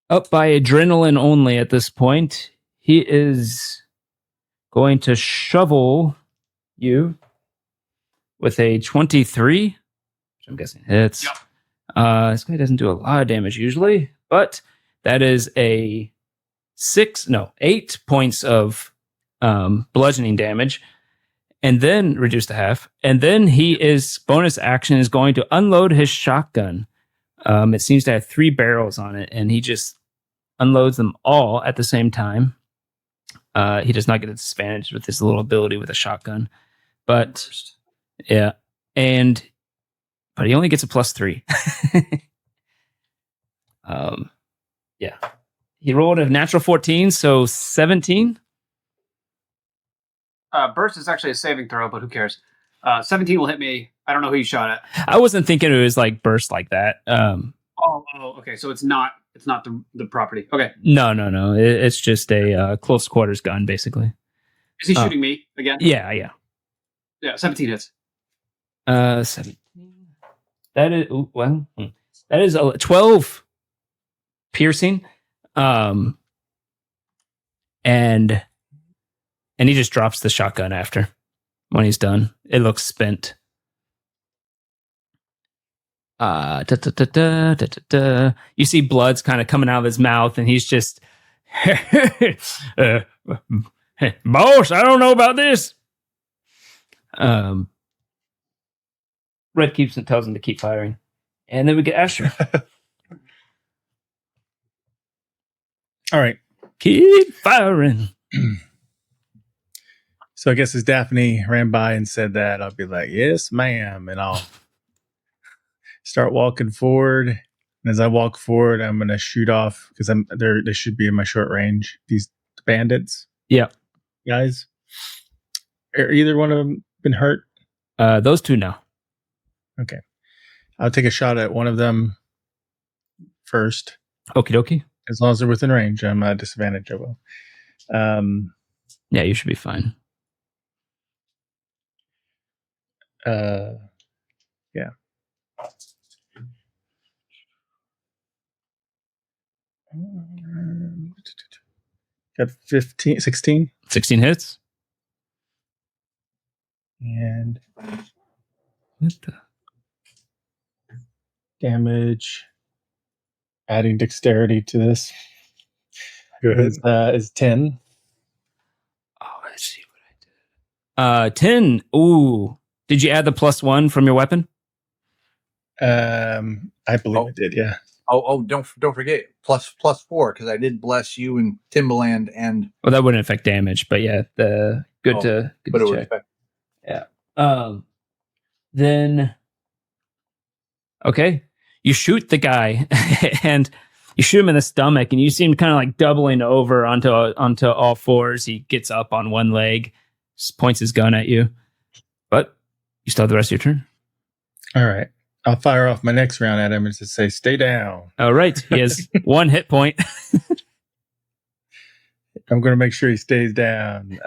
up by adrenaline only at this point. He is going to shovel you with a 23, which I'm guessing hits. Yep. This guy doesn't do a lot of damage usually, but that is a 8 points of bludgeoning damage, and then reduced to half. And then bonus action is going to unload his shotgun. It seems to have 3 barrels on it, and he just unloads them all at the same time. He does not get a disadvantage with his little ability with a shotgun, but yeah, but he only gets a +3. Yeah, he rolled a natural 14, so 17. Burst is actually a saving throw, but who cares? 17 will hit me. I don't know who you shot at. I wasn't thinking it was like burst like that. Oh, okay. So it's not the property. Okay. No. It's just a close quarters gun, basically. Is he shooting me again? Yeah. Yeah, 17 hits. 17. That is a 12 piercing. And he just drops the shotgun after when he's done. It looks spent. You see blood's kind of coming out of his mouth, and he's just boss, I don't know about this. Red tells him to keep firing. And then we get Asher. All right. Keep firing. So I guess as Daphne ran by and said that, I'll be like, "Yes, ma'am," and I'll start walking forward. And as I walk forward, I'm gonna shoot off because they should be in my short range. These bandits. Yeah. Guys. Are either one of them been hurt? Those two, no. Okay. I'll take a shot at one of them first. Okie dokie. As long as they're within range, I'm at a disadvantage. I will. Yeah, you should be fine. Yeah. Got 16. 16 hits. And What the? damage, adding dexterity to this, Go ahead. is 10. Oh, let's see what I did. 10. Ooh. Did you add the +1 from your weapon? I believe it did. Yeah. Oh, don't forget +4 because I did bless you and Timbaland and. Well, that wouldn't affect damage, but yeah, good to But it would check. affect. Yeah. Then okay, you shoot the guy and you shoot him in the stomach, and you see him kind of like doubling over onto all fours. He gets up on one leg, points his gun at you, but you still have the rest of your turn. All right. I'll fire off my next round at him and just say, "Stay down." All right, he has 1 hit point. I'm going to make sure he stays down.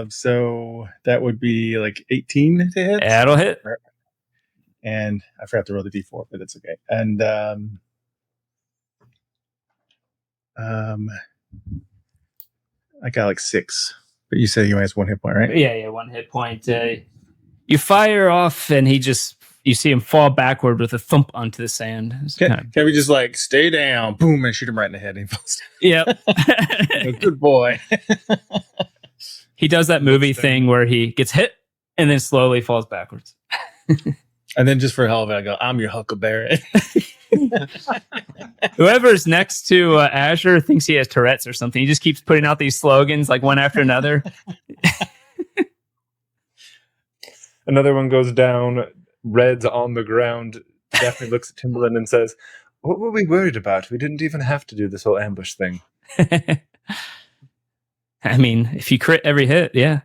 So that would be like 18 to hit. That'll hit. And I forgot to roll the d4, but that's okay. And I got like 6. But you said he only has 1 hit point, right? Yeah, 1 hit point. You fire off, and you see him fall backward with a thump onto the sand. Can we just like stay down, boom, and shoot him right in the head and he falls Yep. down? Good boy. He does that movie thing where he gets hit and then slowly falls backwards. And then just for hell of it, I go, "I'm your Huckleberry." Whoever's next to Azure thinks he has Tourette's or something. He just keeps putting out these slogans like one after another. Another one goes down. Red's on the ground. Daphne looks at Timbaland and says, "What were we worried about? We didn't even have to do this whole ambush thing." I mean, if you crit every hit, yeah.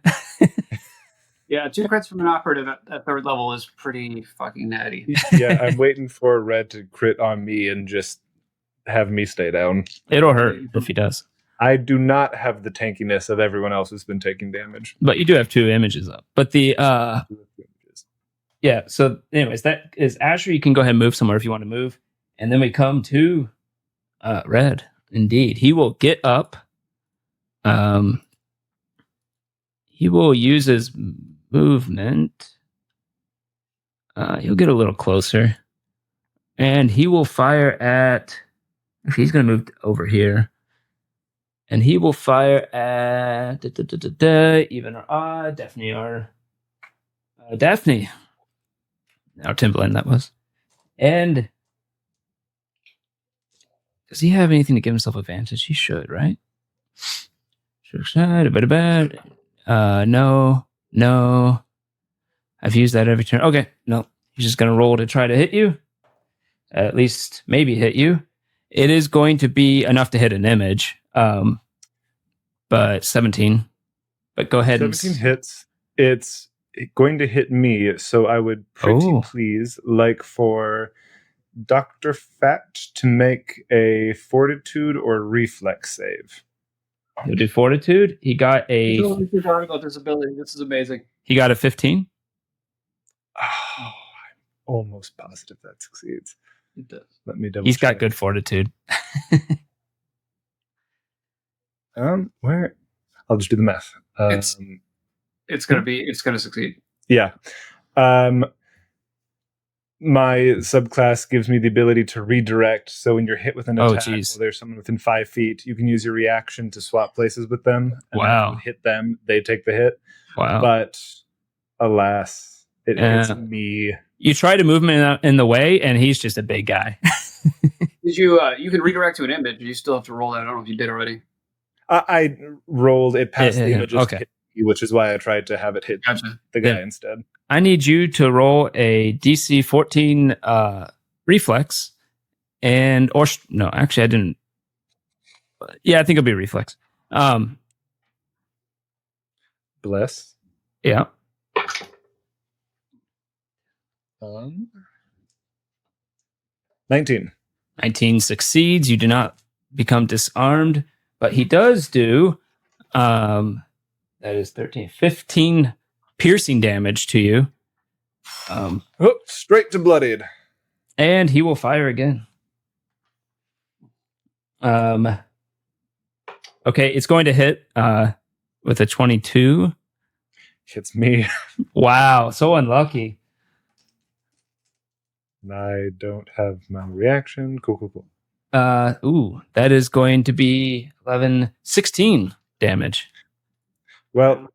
Yeah, 2 crits from an operative at 3rd level is pretty fucking natty. Yeah, I'm waiting for Red to crit on me and just have me stay down. It'll hurt if he does. I do not have the tankiness of everyone else who's been taking damage. But you do have 2 images up. But the yeah, so anyways, that is Asher. You can go ahead and move somewhere if you want to move. And then we come to Red. Indeed. He will get up. He will use his movement. He'll get a little closer. And he will fire at... He's going to move over here. And he will fire at... even or odd. Daphne or... Daphne. Now Timbaland, that was. And... Does he have anything to give himself advantage? He should, right? No. I've used that every turn. Okay, no. He's just going to roll to try to hit you. At least maybe hit you. It is going to be enough to hit an image. But 17. But go ahead. 17 hits. It's going to hit me, so I would pretty please like for Dr. Fat to make a fortitude or reflex save. He'll do fortitude. He got a... about this ability. This is amazing. He got a 15. Oh, I'm almost positive that succeeds. It does. Let me double He's check. got good fortitude. Where? I'll just do the math. It's gonna succeed. Yeah. My subclass gives me the ability to redirect. So when you're hit with an attack, or there's someone within 5 feet, you can use your reaction to swap places with them. And wow. When you hit them, they take the hit. Wow. But alas, it hits me. You try to move him in the way, and he's just a big guy. Did you? You can redirect to an image. You still have to roll that. I don't know if you did already. I rolled it past the image, okay. Which is why I tried to have it hit the guy instead. I need you to roll a DC 14 reflex, no, actually I didn't. Yeah, I think it'll be a reflex. Bless. Yeah. 19. 19 succeeds. You do not become disarmed, but he does do, that is 13, 15 piercing damage to you. Straight to bloodied. And he will fire again. Okay, it's going to hit with a 22. Hits me. Wow, so unlucky. I don't have my reaction. Cool. That is going to be 11, 16 damage. Well,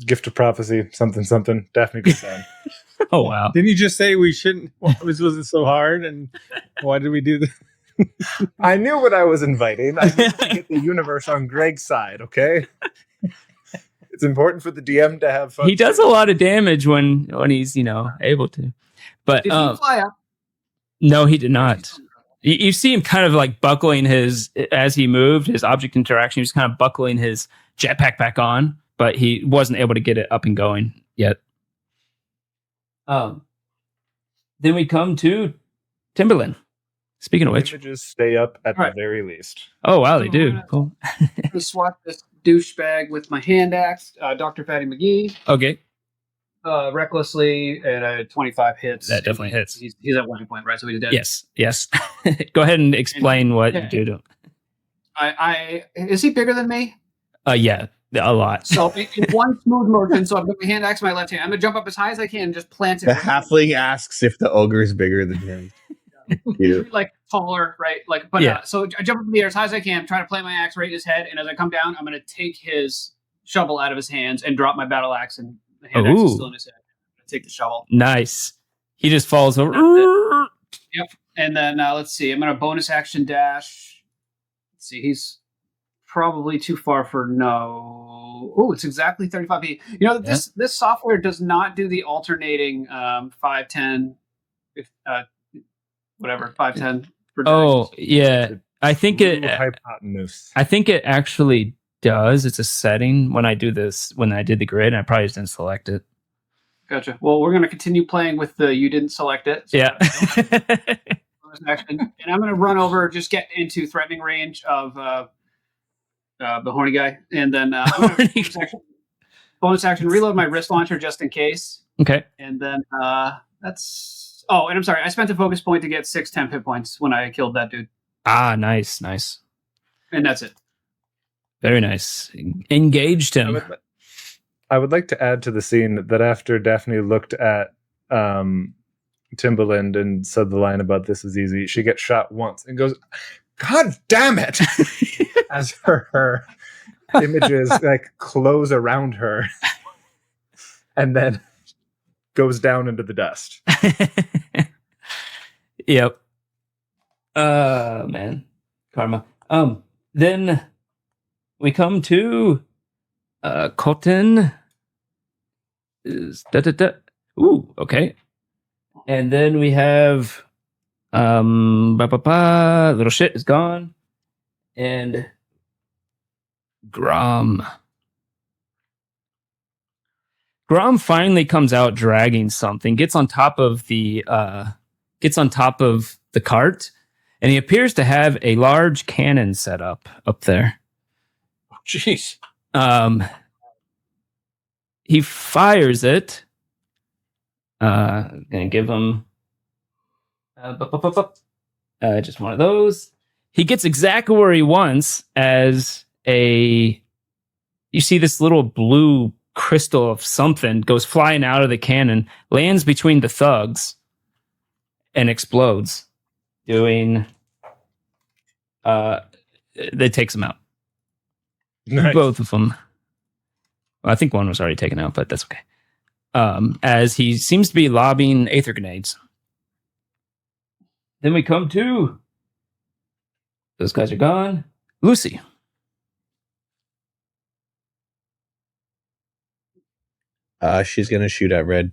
Gift of prophecy, something. Daphne goes down. Oh wow. Didn't you just say we shouldn't? Was it so hard? And why did we do this? I knew what I was inviting. I needed to get the universe on Greg's side, okay? It's important for the DM to have fun. He does a lot of damage when he's, able to. But Did he fly up? no, he did not. You see him kind of like buckling as he moved, his object interaction, he was kind of buckling his jetpack back on, but he wasn't able to get it up and going yet. Then we come to Timberland. Speaking of which, images stay up at Right. the very least. oh wow, they do. Cool. I'm gonna swap this douchebag with my hand axe, Dr. Fatty McGee, Okay, recklessly at a 25 hits. that definitely hits. He's at 1 point, right? So he's dead. Yes. Go ahead and explain what you Yeah. do to him. Is he bigger than me? Yeah, a lot. So in one smooth motion, so I've got my hand axe in my left hand. I'm gonna jump up as high as I can and just plant it. The halfling asks if the ogre is bigger than him. Cute. Like taller, right? Like, but Yeah. so I jump up in the air as high as I can, try to plant my axe right in his head, and as I come down, I'm gonna take his shovel out of his hands and drop my battle axe, and the hand axe is Ooh. still in his head. I'm gonna take the shovel, Nice. He just falls over. and then let's see. I'm gonna bonus action dash. Let's see. He's probably too far for no. Oh, it's exactly 35 feet. This software does not do the alternating 5, 10, whatever 5, 10. For Oh directions. yeah, I think it. Hypotenuse. I think it actually does. It's a setting when I do this. When I did the grid, I probably just didn't select it. Gotcha. Well, we're going to continue playing with the you didn't select it. So Yeah. bonus action. And I'm going to run over, just get into threatening range of the horny guy. And then I'm gonna bonus action, reload my wrist launcher just in case. Okay. And then that's... Oh, and I'm sorry. I spent a focus point to get 6 temp hit points when I killed that dude. Ah, nice. And that's it. Very nice. Engaged him. I would like to add to the scene that after Daphne looked at Timbaland and said the line about "this is easy," she gets shot once and goes, "God damn it!" as her images like close around her, and then goes down into the dust. Yep. Man, karma. Then we come to Cotton. Is Ooh, okay. And then we have little shit is gone. And Grom finally comes out dragging something, gets on top of the cart, and he appears to have a large cannon set up there. Oh, jeez. He fires it. Gonna give him just one of those. He gets exactly where he wants as you see this little blue crystal of something goes flying out of the cannon, lands between the thugs, and explodes, doing that takes him out. Nice. Both of them. Well, I think one was already taken out, but that's okay. As he seems to be lobbing Aether grenades. Then we come to... Those guys are gone. Lucy. She's gonna shoot at Red.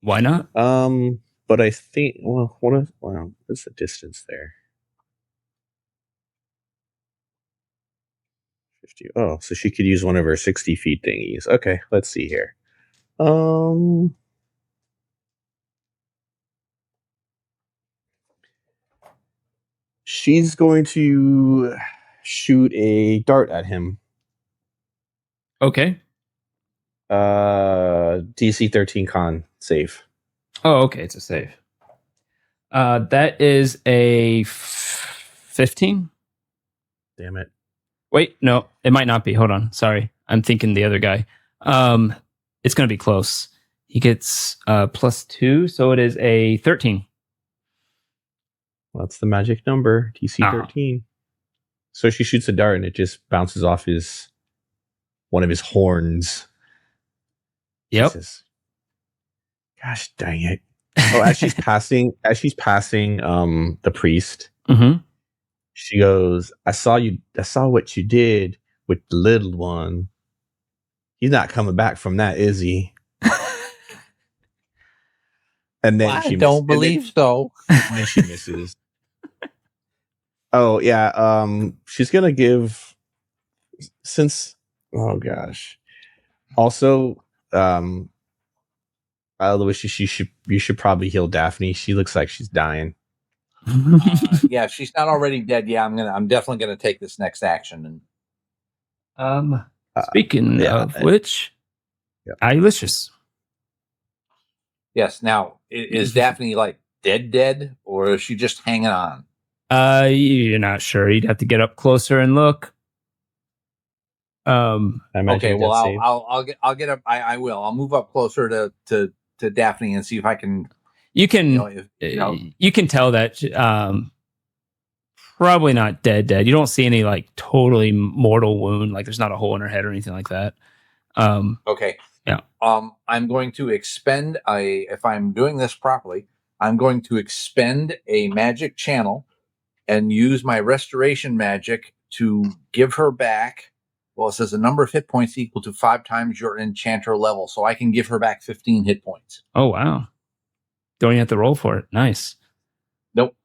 Why not? But I think what's the distance there? 50. Oh, so she could use one of her 60 feet thingies. Okay, let's see here. She's going to shoot a dart at him. Okay. DC 13 con save. Oh, okay. It's a save. That is a 15. Damn it. Wait, no, it might not be. Hold on. Sorry. I'm thinking the other guy. It's going to be close. He gets +2, so it is a 13. Well, that's the magic number, DC 13. So she shoots a dart and it just bounces off one of his horns Yep. Jesus. Gosh dang it. Oh, as she's passing the priest, Mm-hmm. she goes, I saw what you did with the little one. He's not coming back from that, is he? And then I don't believe so. And then she misses. Oh yeah. She's gonna give oh gosh. Also, Aloysius, you should probably heal Daphne. She looks like she's dying. Yeah, if she's not already dead. Yeah, I'm definitely gonna take this next action. And Speaking of which, yeah. Aloysius. yes, now is Daphne like dead, or is she just hanging on? You're not sure. You'd have to get up closer and look. Okay, well I'll get up. I will. I'll move up closer to Daphne and see if I can. You can you can tell that probably not dead. You don't see any like totally mortal wound. Like there's not a hole in her head or anything like that. Okay. Yeah. I'm going to expend if I'm doing this properly, I'm going to expend a magic channel and use my restoration magic to give her back. Well, it says a number of hit points equal to 5 times your enchanter level, so I can give her back 15 hit points. Oh wow! Don't even have to roll for it. Nice. Nope.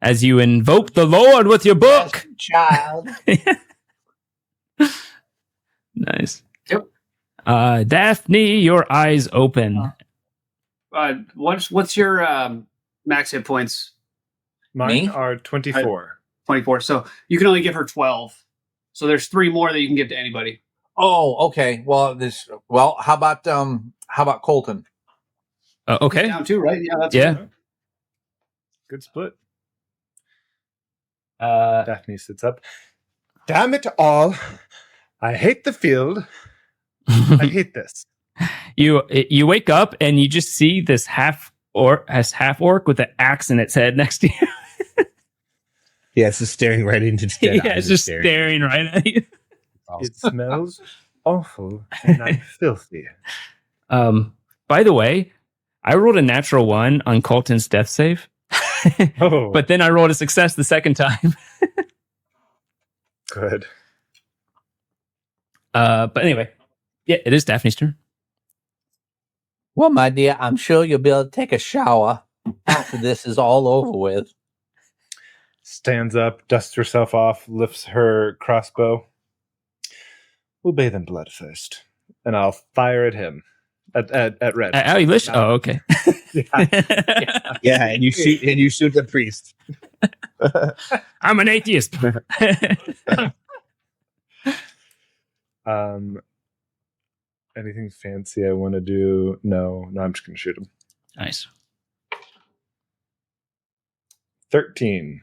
As you invoke the Lord with your book, child. Nice. Yep. Daphne, your eyes open. What's your max hit points? Mine Me? are 24. 24. So you can only give her 12. So there's 3 more that you can give to anybody. Oh, okay. Well, how about Colton? Okay. He's down too, right? Yeah, that's Yeah. Good split. Uh, Daphne sits up. Damn it all. I hate the field. I hate this. you wake up and you just see this half orc with an axe in its head next to you. Yeah, it's just staring right into dead Yeah, it's just staring right at you. It smells awful and I'm filthy. By the way, I rolled a natural 1 on Colton's death save. Oh. But then I rolled a success the second time. Good. But anyway, yeah, it is Daphne's turn. Well, my dear, I'm sure you'll be able to take a shower after this is all over with. Stands up, dusts herself off, lifts her crossbow. We'll bathe in blood first, and I'll fire at him. At Red. Aloysius? Oh, okay. Yeah, and you shoot the priest. I'm an atheist. Anything fancy I want to do? No, I'm just going to shoot him. Nice. 13.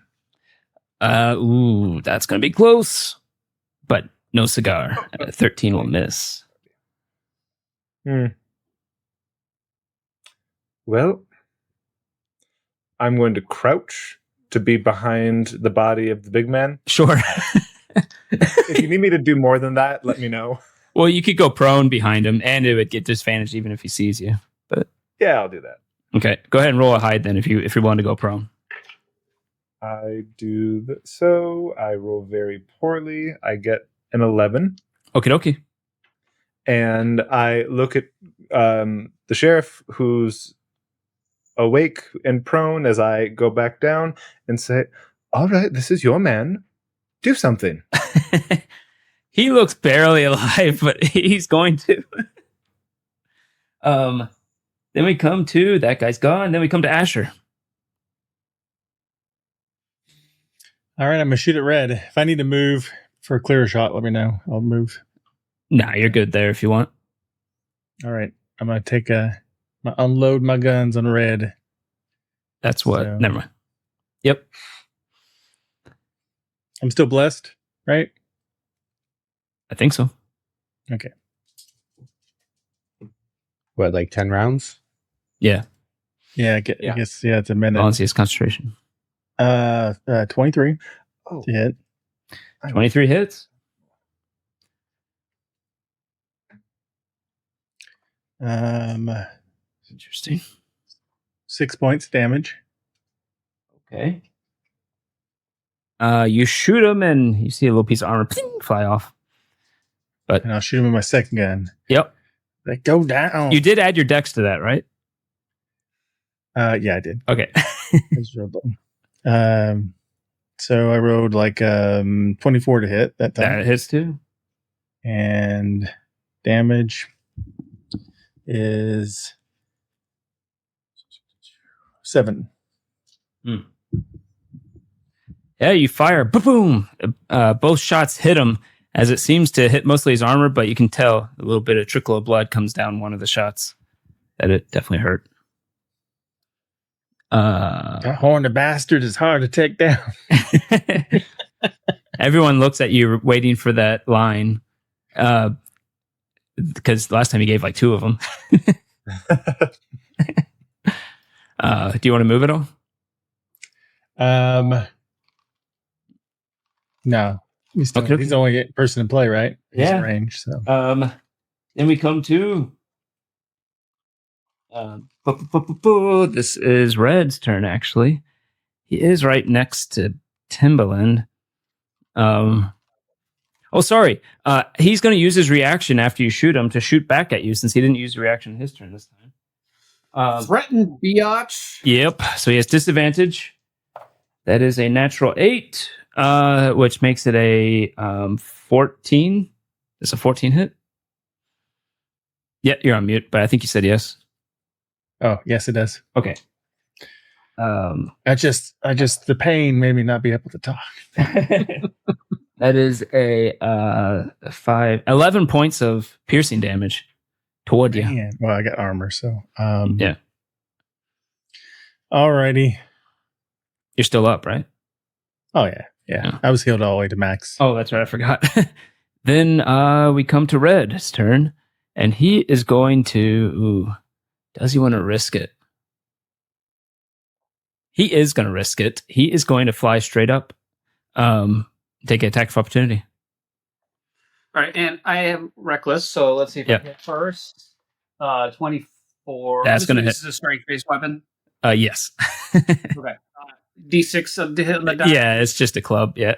That's going to be close. But no cigar. 13 will miss. Well, I'm going to crouch to be behind the body of the big man. Sure. If you need me to do more than that, let me know. Well, you could go prone behind him, and it would get disadvantaged even if he sees you. But yeah, I'll do that. Okay, go ahead and roll a hide then if you want to go prone. I do so. I roll very poorly. I get an 11. Okay. And I look at the sheriff who's awake and prone as I go back down and say, all right, this is your man. Do something. He looks barely alive, but he's going to. Then we come to that guy's gone. Then we come to Asher. All right, I'm gonna shoot at Red. If I need to move for a clearer shot, let me know. I'll move. Nah, you're good there if you want. All right, I'm gonna take unload my guns on Red. That's what. So, Never mind. Yep. I'm still blessed, right? I think so. Okay. What, like 10 rounds? Yeah. Yeah, I guess it's a minute. Balancious concentration. 23 Oh. to hit. 23 hits. Interesting. 6 points damage. Okay. You shoot him, and you see a little piece of armor fly off. But And I'll shoot him with my second gun. Yep. Like, go down. You did add your dex to that, right? Yeah, I did. Okay. I just rolled low. So I rolled like 24 to hit that time. That hits too. And damage is 7. Yeah, you fire. Boom! Both shots hit him, as it seems to hit mostly his armor, but you can tell a little bit of trickle of blood comes down one of the shots. That it definitely hurt. That horny bastard is hard to take down. Everyone looks at you waiting for that line. Because last time you gave like 2 of them. Do you want to move at all? No. He's the only person in play, right? He's in range. So then we come to this is Red's turn, actually. He is right next to Timbaland. Sorry. He's going to use his reaction after you shoot him to shoot back at you, since he didn't use the reaction his turn this time. Threaten biatch. Yep. So he has disadvantage. That is a natural 8, which makes it a 14. It's a 14 hit. Yeah, you're on mute, but I think you said yes. Oh, yes, it does. Okay. I just the pain made me not be able to talk. That is a 11 points of piercing damage toward you. Man. Well, I got armor, so yeah. Alrighty. You're still up, right? Oh yeah. I was healed all the way to max. Oh, that's right. I forgot. Then we come to Red's turn, and he is going to. Does he want to risk it? He is going to risk it. He is going to fly straight up, take an attack of opportunity. All right, and I am reckless, so let's see if I hit first. 24. That's going to hit. This is a strength-based weapon. Yes. Okay. D6 of the hit on the die. Yeah, it's just a club. Yeah.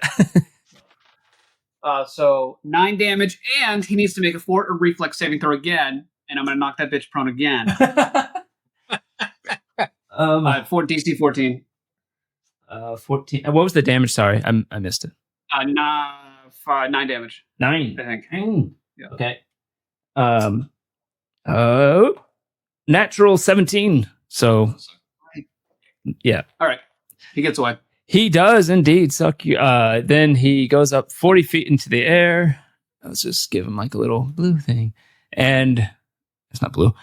So 9 damage, and he needs to make a fort or reflex saving throw again, and I'm going to knock that bitch prone again. DC 14. 14. What was the damage? Sorry, I missed it. 9 damage. 9, I think. Yeah. Okay. Natural 17. So, yeah. All right. He gets away. He does indeed suck you. Then he goes up 40 feet into the air. Let's just give him like a little blue thing. And it's not blue.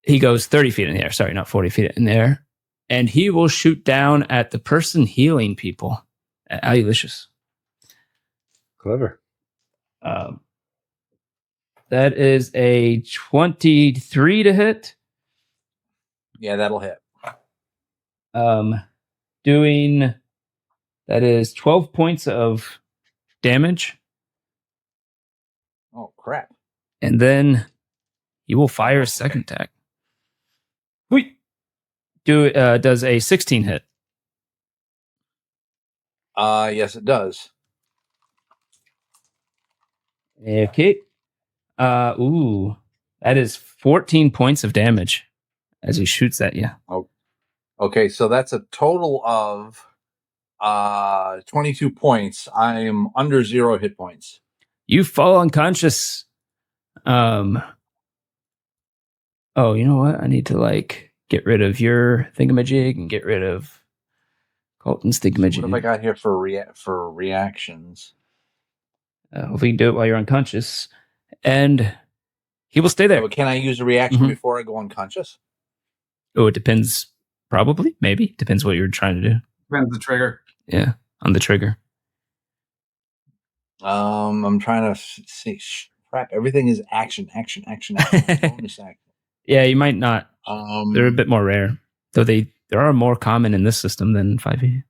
He goes 30 feet in the air. Sorry, not 40 feet in the air. And he will shoot down at the person healing people. At Alulicious. Clever. That is a 23 to hit. Yeah, that'll hit. Doing that is 12 points of damage. Oh crap. And then he will fire a second attack. Wait. Does a 16 hit? Yes, it does. Okay. That is 14 points of damage as he shoots at you. Oh, okay. So that's a total of 22 points. I'm under 0 hit points. You fall unconscious. Oh, you know what? I need to get rid of your thingamajig and get rid of Colton's thingamajig. What have I got here for reactions? Hopefully you can do it while you're unconscious. And he will stay there. So can I use a reaction before I go unconscious? Oh, it depends. Probably. Maybe. Depends what you're trying to do. Depends on the trigger. Yeah, on the trigger. I'm trying to see. Crap, everything is action. Bonus action. Yeah, you might not. They're a bit more rare. Though they are more common in this system than 5e.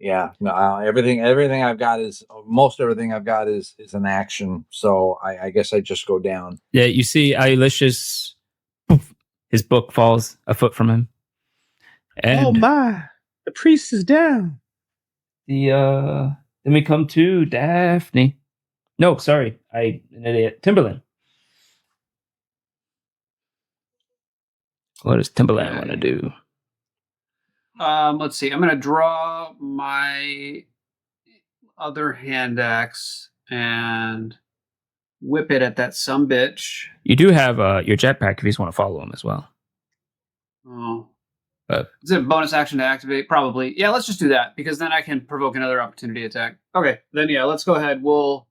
Yeah, no, everything I've got is most everything I've got is an action. So I guess I just go down. Yeah, you see Eilish's his book falls a foot from him. And Oh my! The priest is down. then we come to Daphne. No, sorry, an idiot. Timberland. What does Timberland want to do? Let's see. I'm gonna draw my other hand axe and whip it at that sumbitch. You do have your jetpack if you just want to follow him as well. Oh. But Is it a bonus action to activate? Probably. Yeah, let's just do that because then I can provoke another opportunity attack. Okay, then yeah, let's go ahead. We'll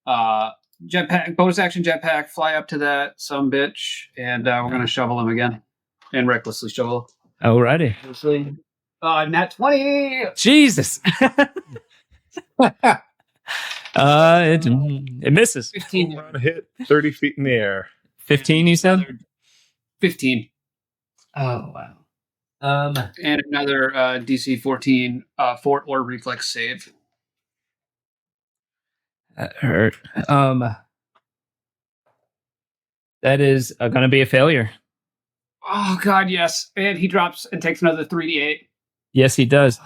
jetpack, bonus action jetpack, fly up to that sumbitch, and we're gonna shovel him again. And recklessly shovel. alrighty. Nat 20! Jesus. It misses. 15. Hit 30 feet in the air. 15, you said? 15. Oh, wow. And another DC 14 fort or reflex save. That hurt. That is going to be a failure. Oh, God, yes. And he drops and takes another 3d8. Yes, he does.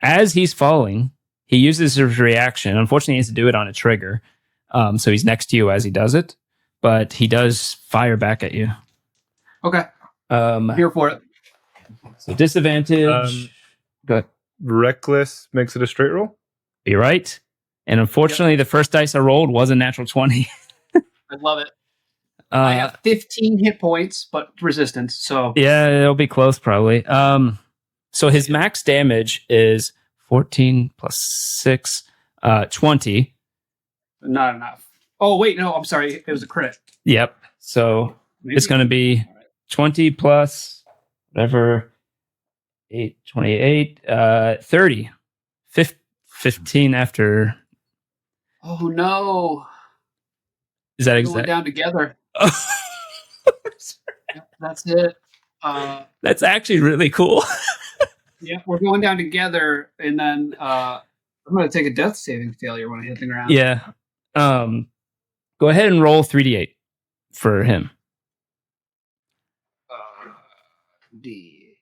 As he's falling, he uses his reaction. Unfortunately, he has to do it on a trigger. So he's next to you as he does it. But he does fire back at you. Okay. Here for it. So disadvantage. Go ahead. Reckless makes it a straight roll. You're right. And unfortunately, the first dice I rolled was a natural 20. I love it. I have 15 hit points, but resistance. So yeah, it'll be close probably. So his max damage is 14 plus 6, 20. not enough. Oh, wait, no, I'm sorry. It was a crit. Yep. So it's going to be 20 plus whatever, 8, 28, 30. 15 after. Oh, no. Is that We're exact? going down together. Yep, that's it. That's actually really cool. Yeah, we're going down together, and then I'm going to take a death saving failure when I hit the ground. Yeah. Go ahead and roll 3d8 for him. D12.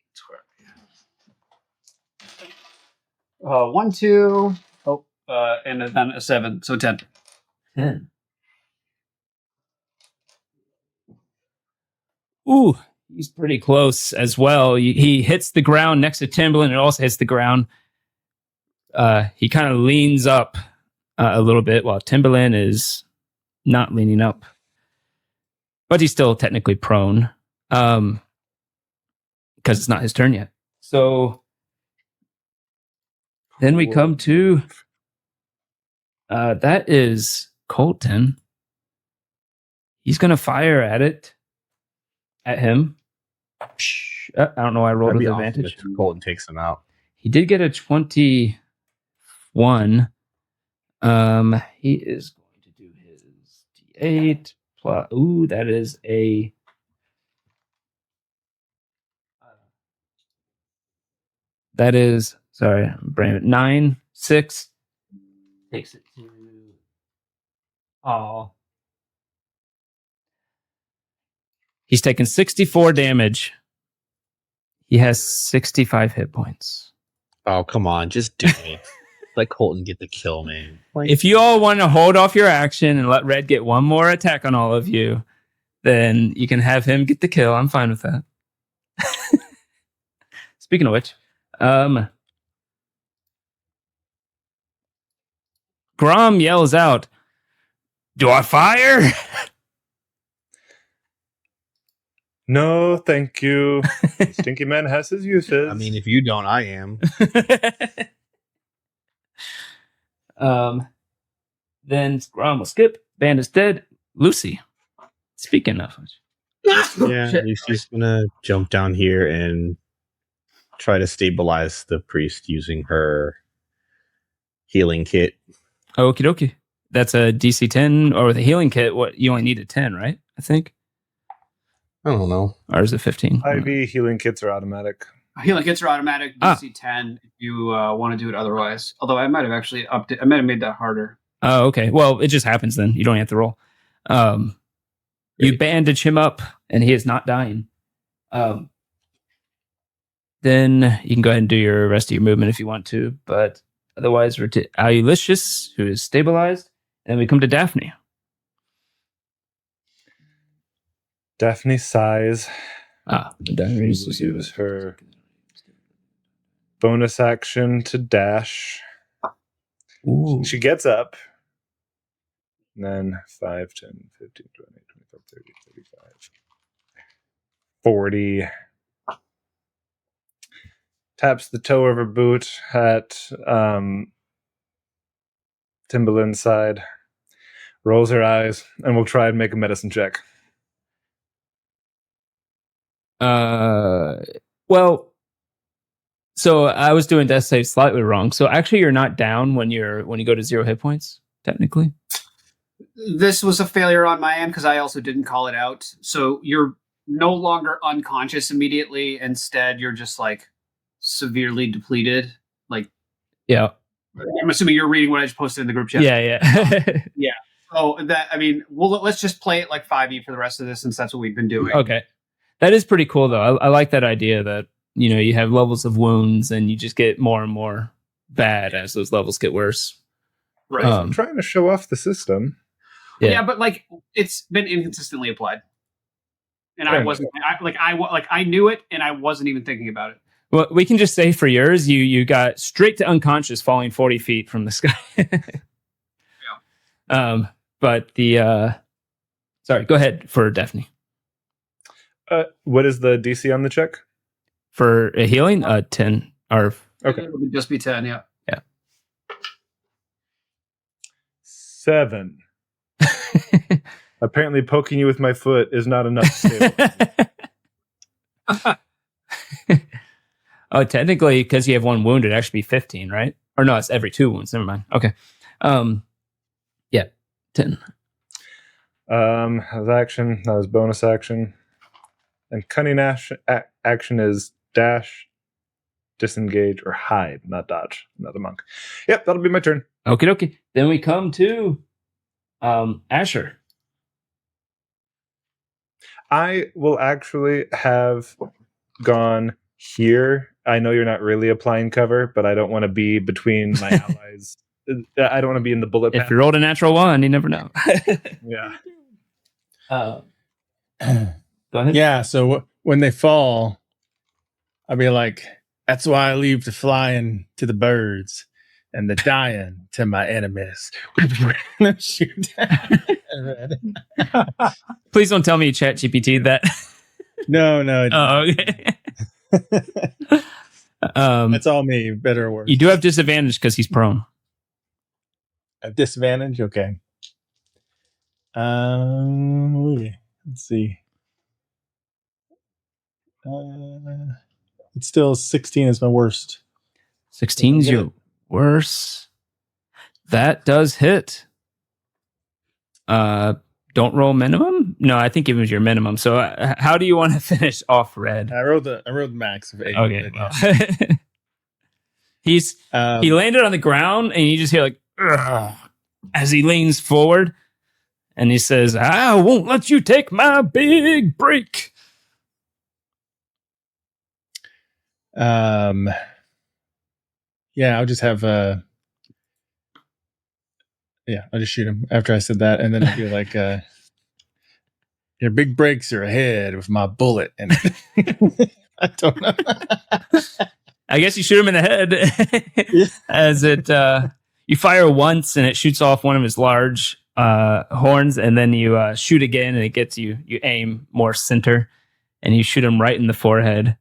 1, 2. Oh, and then a 7, so 10. 10. Ooh, he's pretty close as well. He hits the ground next to Timberland. It also hits the ground. He kind of leans up a little bit while Timberland is not leaning up. But he's still technically prone because it's not his turn yet. So then we come to that is Colton. He's going to fire at him. I don't know why I rolled with advantage. Colton takes him out. He did get a 21. He is going to do his D8 plus. Ooh, that is a. That is, sorry, brain 9, 6. Takes it to. Oh. He's taken 64 damage. He has 65 hit points. Oh, come on. Just do it. Let Colton get the kill, man. If you all want to hold off your action and let Red get one more attack on all of you, then you can have him get the kill. I'm fine with that. Speaking of which, Grom yells out, "Do I fire?" No, thank you. Stinky Man has his uses. I mean, if you don't, I am. Then Grom will skip. Bandit's dead. Lucy. Speaking of which. Yeah, Lucy's gonna jump down here and try to stabilize the priest using her healing kit. Okie dokie. That's a DC 10, or with a healing kit, what you only need a 10, right? I think. I don't know. Or is it 15? IV healing kits are automatic. Healing hits are automatic, DC 10 if you want to do it otherwise. Although I might have actually upped it. I might have made that harder. Oh, okay. Well, it just happens then. You don't have to roll. You bandage him up, and he is not dying. Then you can go ahead and do your rest of your movement if you want to. But otherwise, we're to Aulicious, who is stabilized. And we come to Daphne. Daphne sighs. Daphne Use her bonus action to dash. Ooh. She gets up. And then 5, 10, 15, 20, 25, 30, 35, 40. Taps the toe of her boot at Timbaland's side. Rolls her eyes and will try and make a medicine check. Well, so I was doing death save slightly wrong. So actually, you're not down when you go to 0 hit points. Technically, this was a failure on my end because I also didn't call it out. So you're no longer unconscious immediately. Instead, you're just like severely depleted. Like, yeah. I'm assuming you're reading what I just posted in the group chat. Yeah. Yeah. Oh, that. I mean, let's just play it like 5e for the rest of this, since that's what we've been doing. Okay. That is pretty cool, though. I like that idea that, you have levels of wounds and you just get more and more bad as those levels get worse. Right. I'm trying to show off the system. Yeah, but like it's been inconsistently applied, and I wasn't. I knew it, and I wasn't even thinking about it. Well, we can just say for yours, you got straight to unconscious, falling 40 feet from the sky. Yeah. But sorry, go ahead for Daphne. What is the DC on the check? For a healing, 10. Or Okay, it would just be 10. Yeah. Yeah. 7. Apparently, poking you with my foot is not enough to Oh, technically, because you have 1 wound, it'd actually be 15, right? Or no, it's every 2 wounds. Never mind. Okay. Yeah, 10. That was action. That was bonus action. And cunning action is dash, disengage, or hide, not dodge. I'm not a monk. Yep, that'll be my turn. Okie dokie. Then we come to Asher. I will actually have gone here. I know you're not really applying cover, but I don't want to be between my allies. I don't want to be in the bullet path. If you rolled a natural 1, you never know. Yeah. Go ahead. Yeah, so when they fall, I'll be like, that's why I leave the flying to the birds and the dying to my enemies. Shoot. Please don't tell me ChatGPT that. No. Oh, okay. That's all me, better or worse. You do have disadvantage because he's prone. A disadvantage? Okay. Let's see. It's still 16 is my worst. 16 is your worst. That does hit. Don't roll minimum? No, I think it was your minimum. So how do you want to finish off Red? I rolled the max of 8. Okay. Well. He landed on the ground and you just hear like as he leans forward and he says, I won't let you take my big break. Yeah, I'll just have I'll just shoot him after I said that, and then I'll be like, your big breaks are ahead with my bullet. And I don't know. I guess you shoot him in the head as it you fire once and it shoots off one of his large horns, and then you shoot again and it gets you aim more center and you shoot him right in the forehead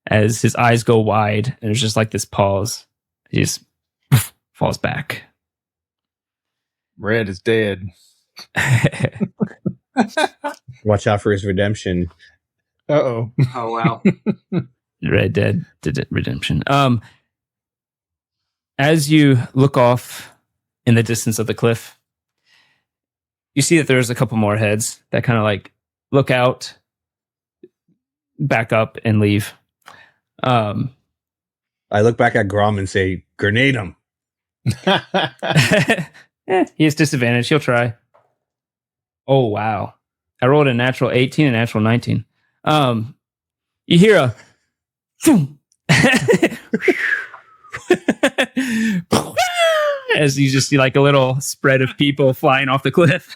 as his eyes go wide and there's just like this pause. He just falls back. Red is dead. Watch out for his redemption. Uh-oh. Oh, wow. Red Dead Redemption. As you look off in the distance of the cliff, you see that there's a couple more heads that kind of like look out, back up, and leave. I look back at Grom and say, "Grenade him." He has disadvantage. He'll try. Oh wow! I rolled a natural 18 and a natural 19. You hear a thump. As you just see like a little spread of people flying off the cliff.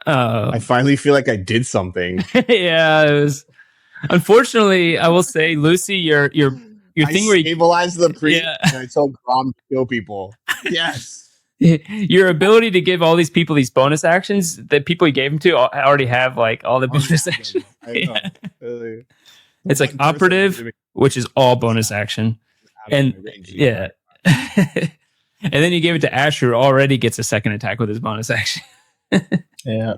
I finally feel like I did something. Yeah, it was. Unfortunately, I will say, Lucy, your thing where you stabilized the priest Yeah. and I told Grom to kill people. Yes. your ability to give all these people these bonus actions, the people you gave them to already have like all the bonus actions. I know. Yeah. It's like operative, which is all bonus action, and yeah. And then you gave it to Asher, who already gets a second attack with his bonus action. Yeah.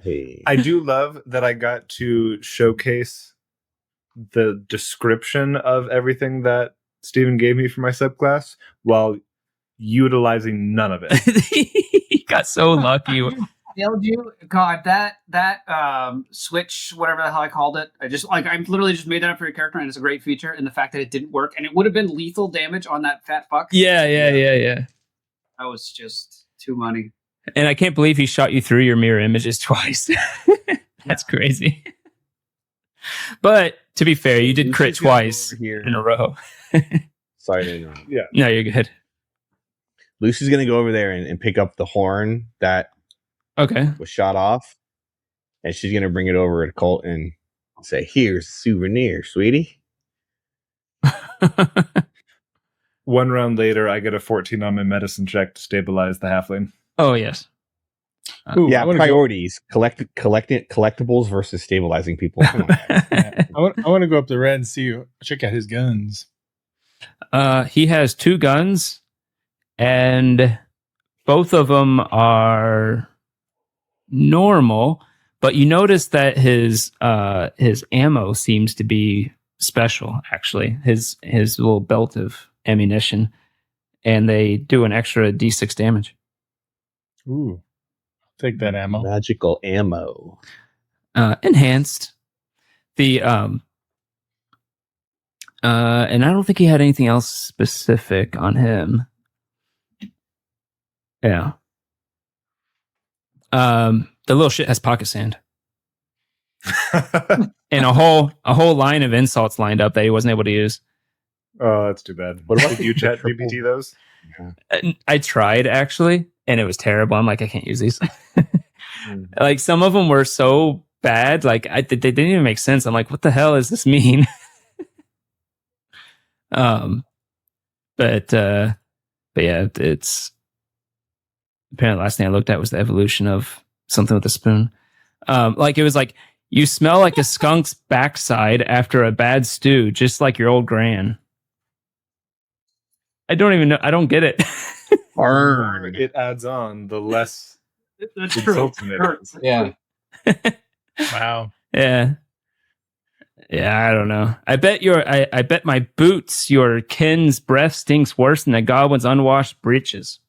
I do love that I got to showcase the description of everything that Stephen gave me for my subclass while utilizing none of it. He got so lucky. Nailed you. God, that switch, whatever the hell I called it. I literally just made that up for your character, and it's a great feature. And the fact that it didn't work, and it would have been lethal damage on that fat fuck. Yeah. That was just too money. And I can't believe he shot you through your mirror images twice. That's crazy. But to be fair, you did crit twice in a row. Sorry to interrupt. Yeah. No, you're good. Lucy's gonna go over there and pick up the horn that Okay. was shot off, and she's gonna bring it over to Colt and say, "Here's a souvenir, sweetie." 1 round later, I get a 14 on my medicine check to stabilize the halfling. Oh, yes. Ooh, Yeah, I wanna priorities: collectibles versus stabilizing people. Come on, guys. I want to go up to Red and check out his guns. He has 2 guns, and both of them are normal, but you notice that his ammo seems to be special, actually. His little belt of ammunition, and they do an extra D6 damage. Ooh, take that ammo. Magical ammo. Enhanced. The and I don't think he had anything else specific on him. Yeah. The little shit has pocket sand. And a whole line of insults lined up that he wasn't able to use. Oh, that's too bad. What about Did you chat GPT those? I tried actually, and it was terrible. I'm like, I can't use these. Like some of them were so bad, like they didn't even make sense. I'm like, what the hell does this mean? But yeah, it's apparently the last thing I looked at was the evolution of something with a spoon. Like it was like, you smell like a skunk's backside after a bad stew, just like your old gran. I don't even know. I don't get it. Burn. It adds on the less That's true. insulting it is. Yeah. Wow. Yeah. Yeah, I don't know. I bet my boots, your kin's breath stinks worse than a goblin's unwashed breeches.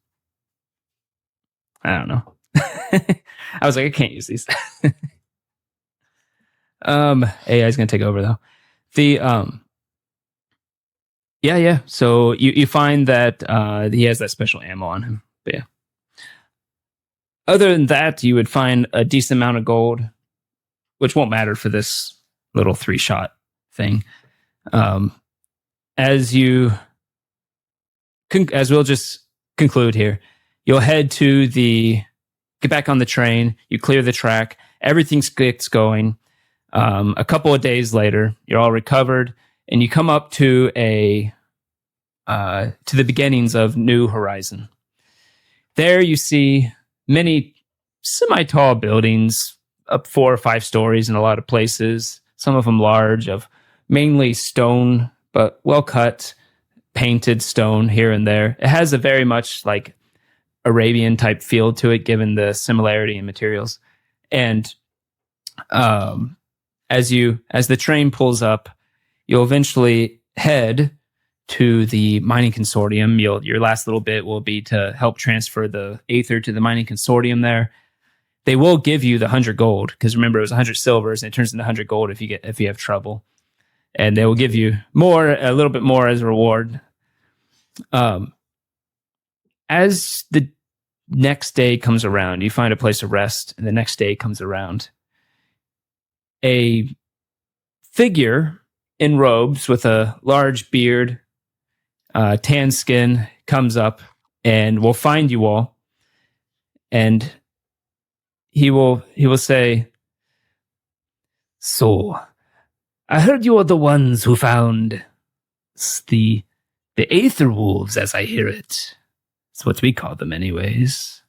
I don't know. I was like, I can't use these. AI's gonna take over though. The yeah. So you find that he has that special ammo on him. But yeah. Other than that, you would find a decent amount of gold, which won't matter for this little 3-shot thing. As we'll just conclude here, you'll head to get back on the train, you clear the track, everything gets going. A couple of days later, you're all recovered, and you come up to the beginnings of New Horizon. There you see many semi-tall buildings, up 4 or 5 stories in a lot of places, some of them large, of mainly stone, but well cut, painted stone here and there. It has a very much like Arabian type feel to it, given the similarity in materials. And as the train pulls up, you'll eventually head to the mining consortium. Your last little bit will be to help transfer the Aether to the mining consortium there. they will give you the 100 gold, because remember it was 100 silvers and it turns into 100 gold if you have trouble, and they will give you a little bit more as a reward. As the next day comes around, you find a place to rest, and the next day comes around. A figure in robes with a large beard, tan skin, comes up and will find you all, and he will say, "So, I heard you are the ones who found the Aether wolves, as I hear it. That's what we call them anyways.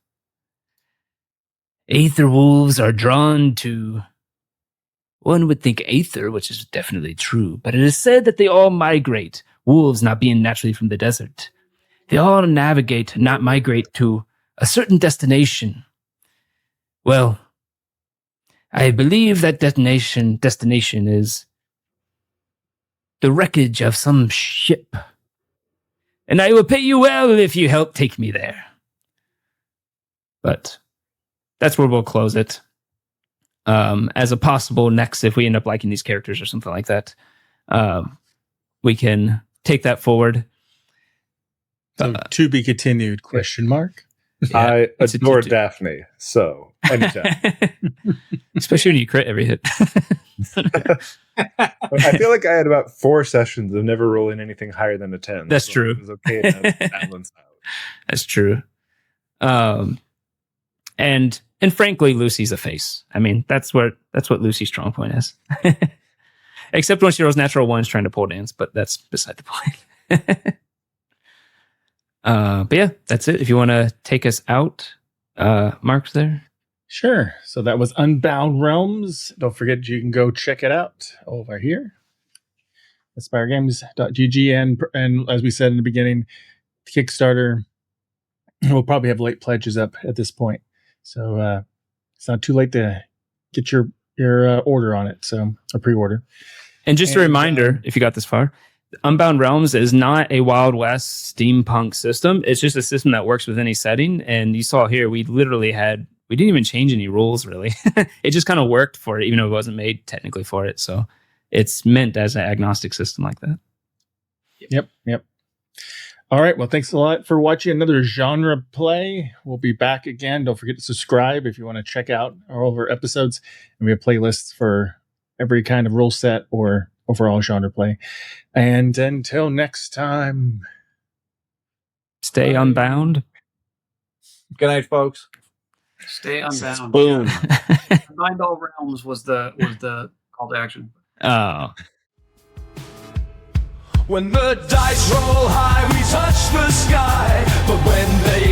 Aether wolves are drawn to, one would think Aether, which is definitely true, but it is said that they all migrate, wolves not being naturally from the desert. They all navigate, not migrate to a certain destination. Well, I believe that destination is the wreckage of some ship. And I will pay you well if you help take me there." But that's where we'll close it. As a possible next, if we end up liking these characters or something like that, we can take that forward. So, to be continued, question mark. Yeah, I adore Daphne, so anytime. Especially when you crit every hit. I feel like I had about 4 sessions of never rolling anything higher than a 10. That's so true. It was okay to balance out. That's true. And frankly, Lucy's a face. I mean, that's what Lucy's strong point is. Except when she rolls natural ones trying to pole dance, but that's beside the point. But yeah, that's it. If you want to take us out, Mark's there. Sure. So that was Unbound Realms. Don't forget, you can go check it out over here. AspireGames.gg. And as we said in the beginning, Kickstarter, we'll probably have late pledges up at this point. So it's not too late to get your order on it. So a pre-order. And just a reminder, if you got this far, Unbound Realms is not a Wild West steampunk system. It's just a system that works with any setting. And you saw here, we didn't even change any rules, really. It just kind of worked for it, even though it wasn't made technically for it. So it's meant as an agnostic system like that. Yep. All right. Well, thanks a lot for watching another genre play. We'll be back again. Don't forget to subscribe if you want to check out our older episodes. And we have playlists for every kind of rule set or overall genre play. And until next time, stay unbound. Good night, folks. Stay unbound. Boom. Unbind all realms was the call to action. Oh. When the dice roll high, we touch the sky. But when they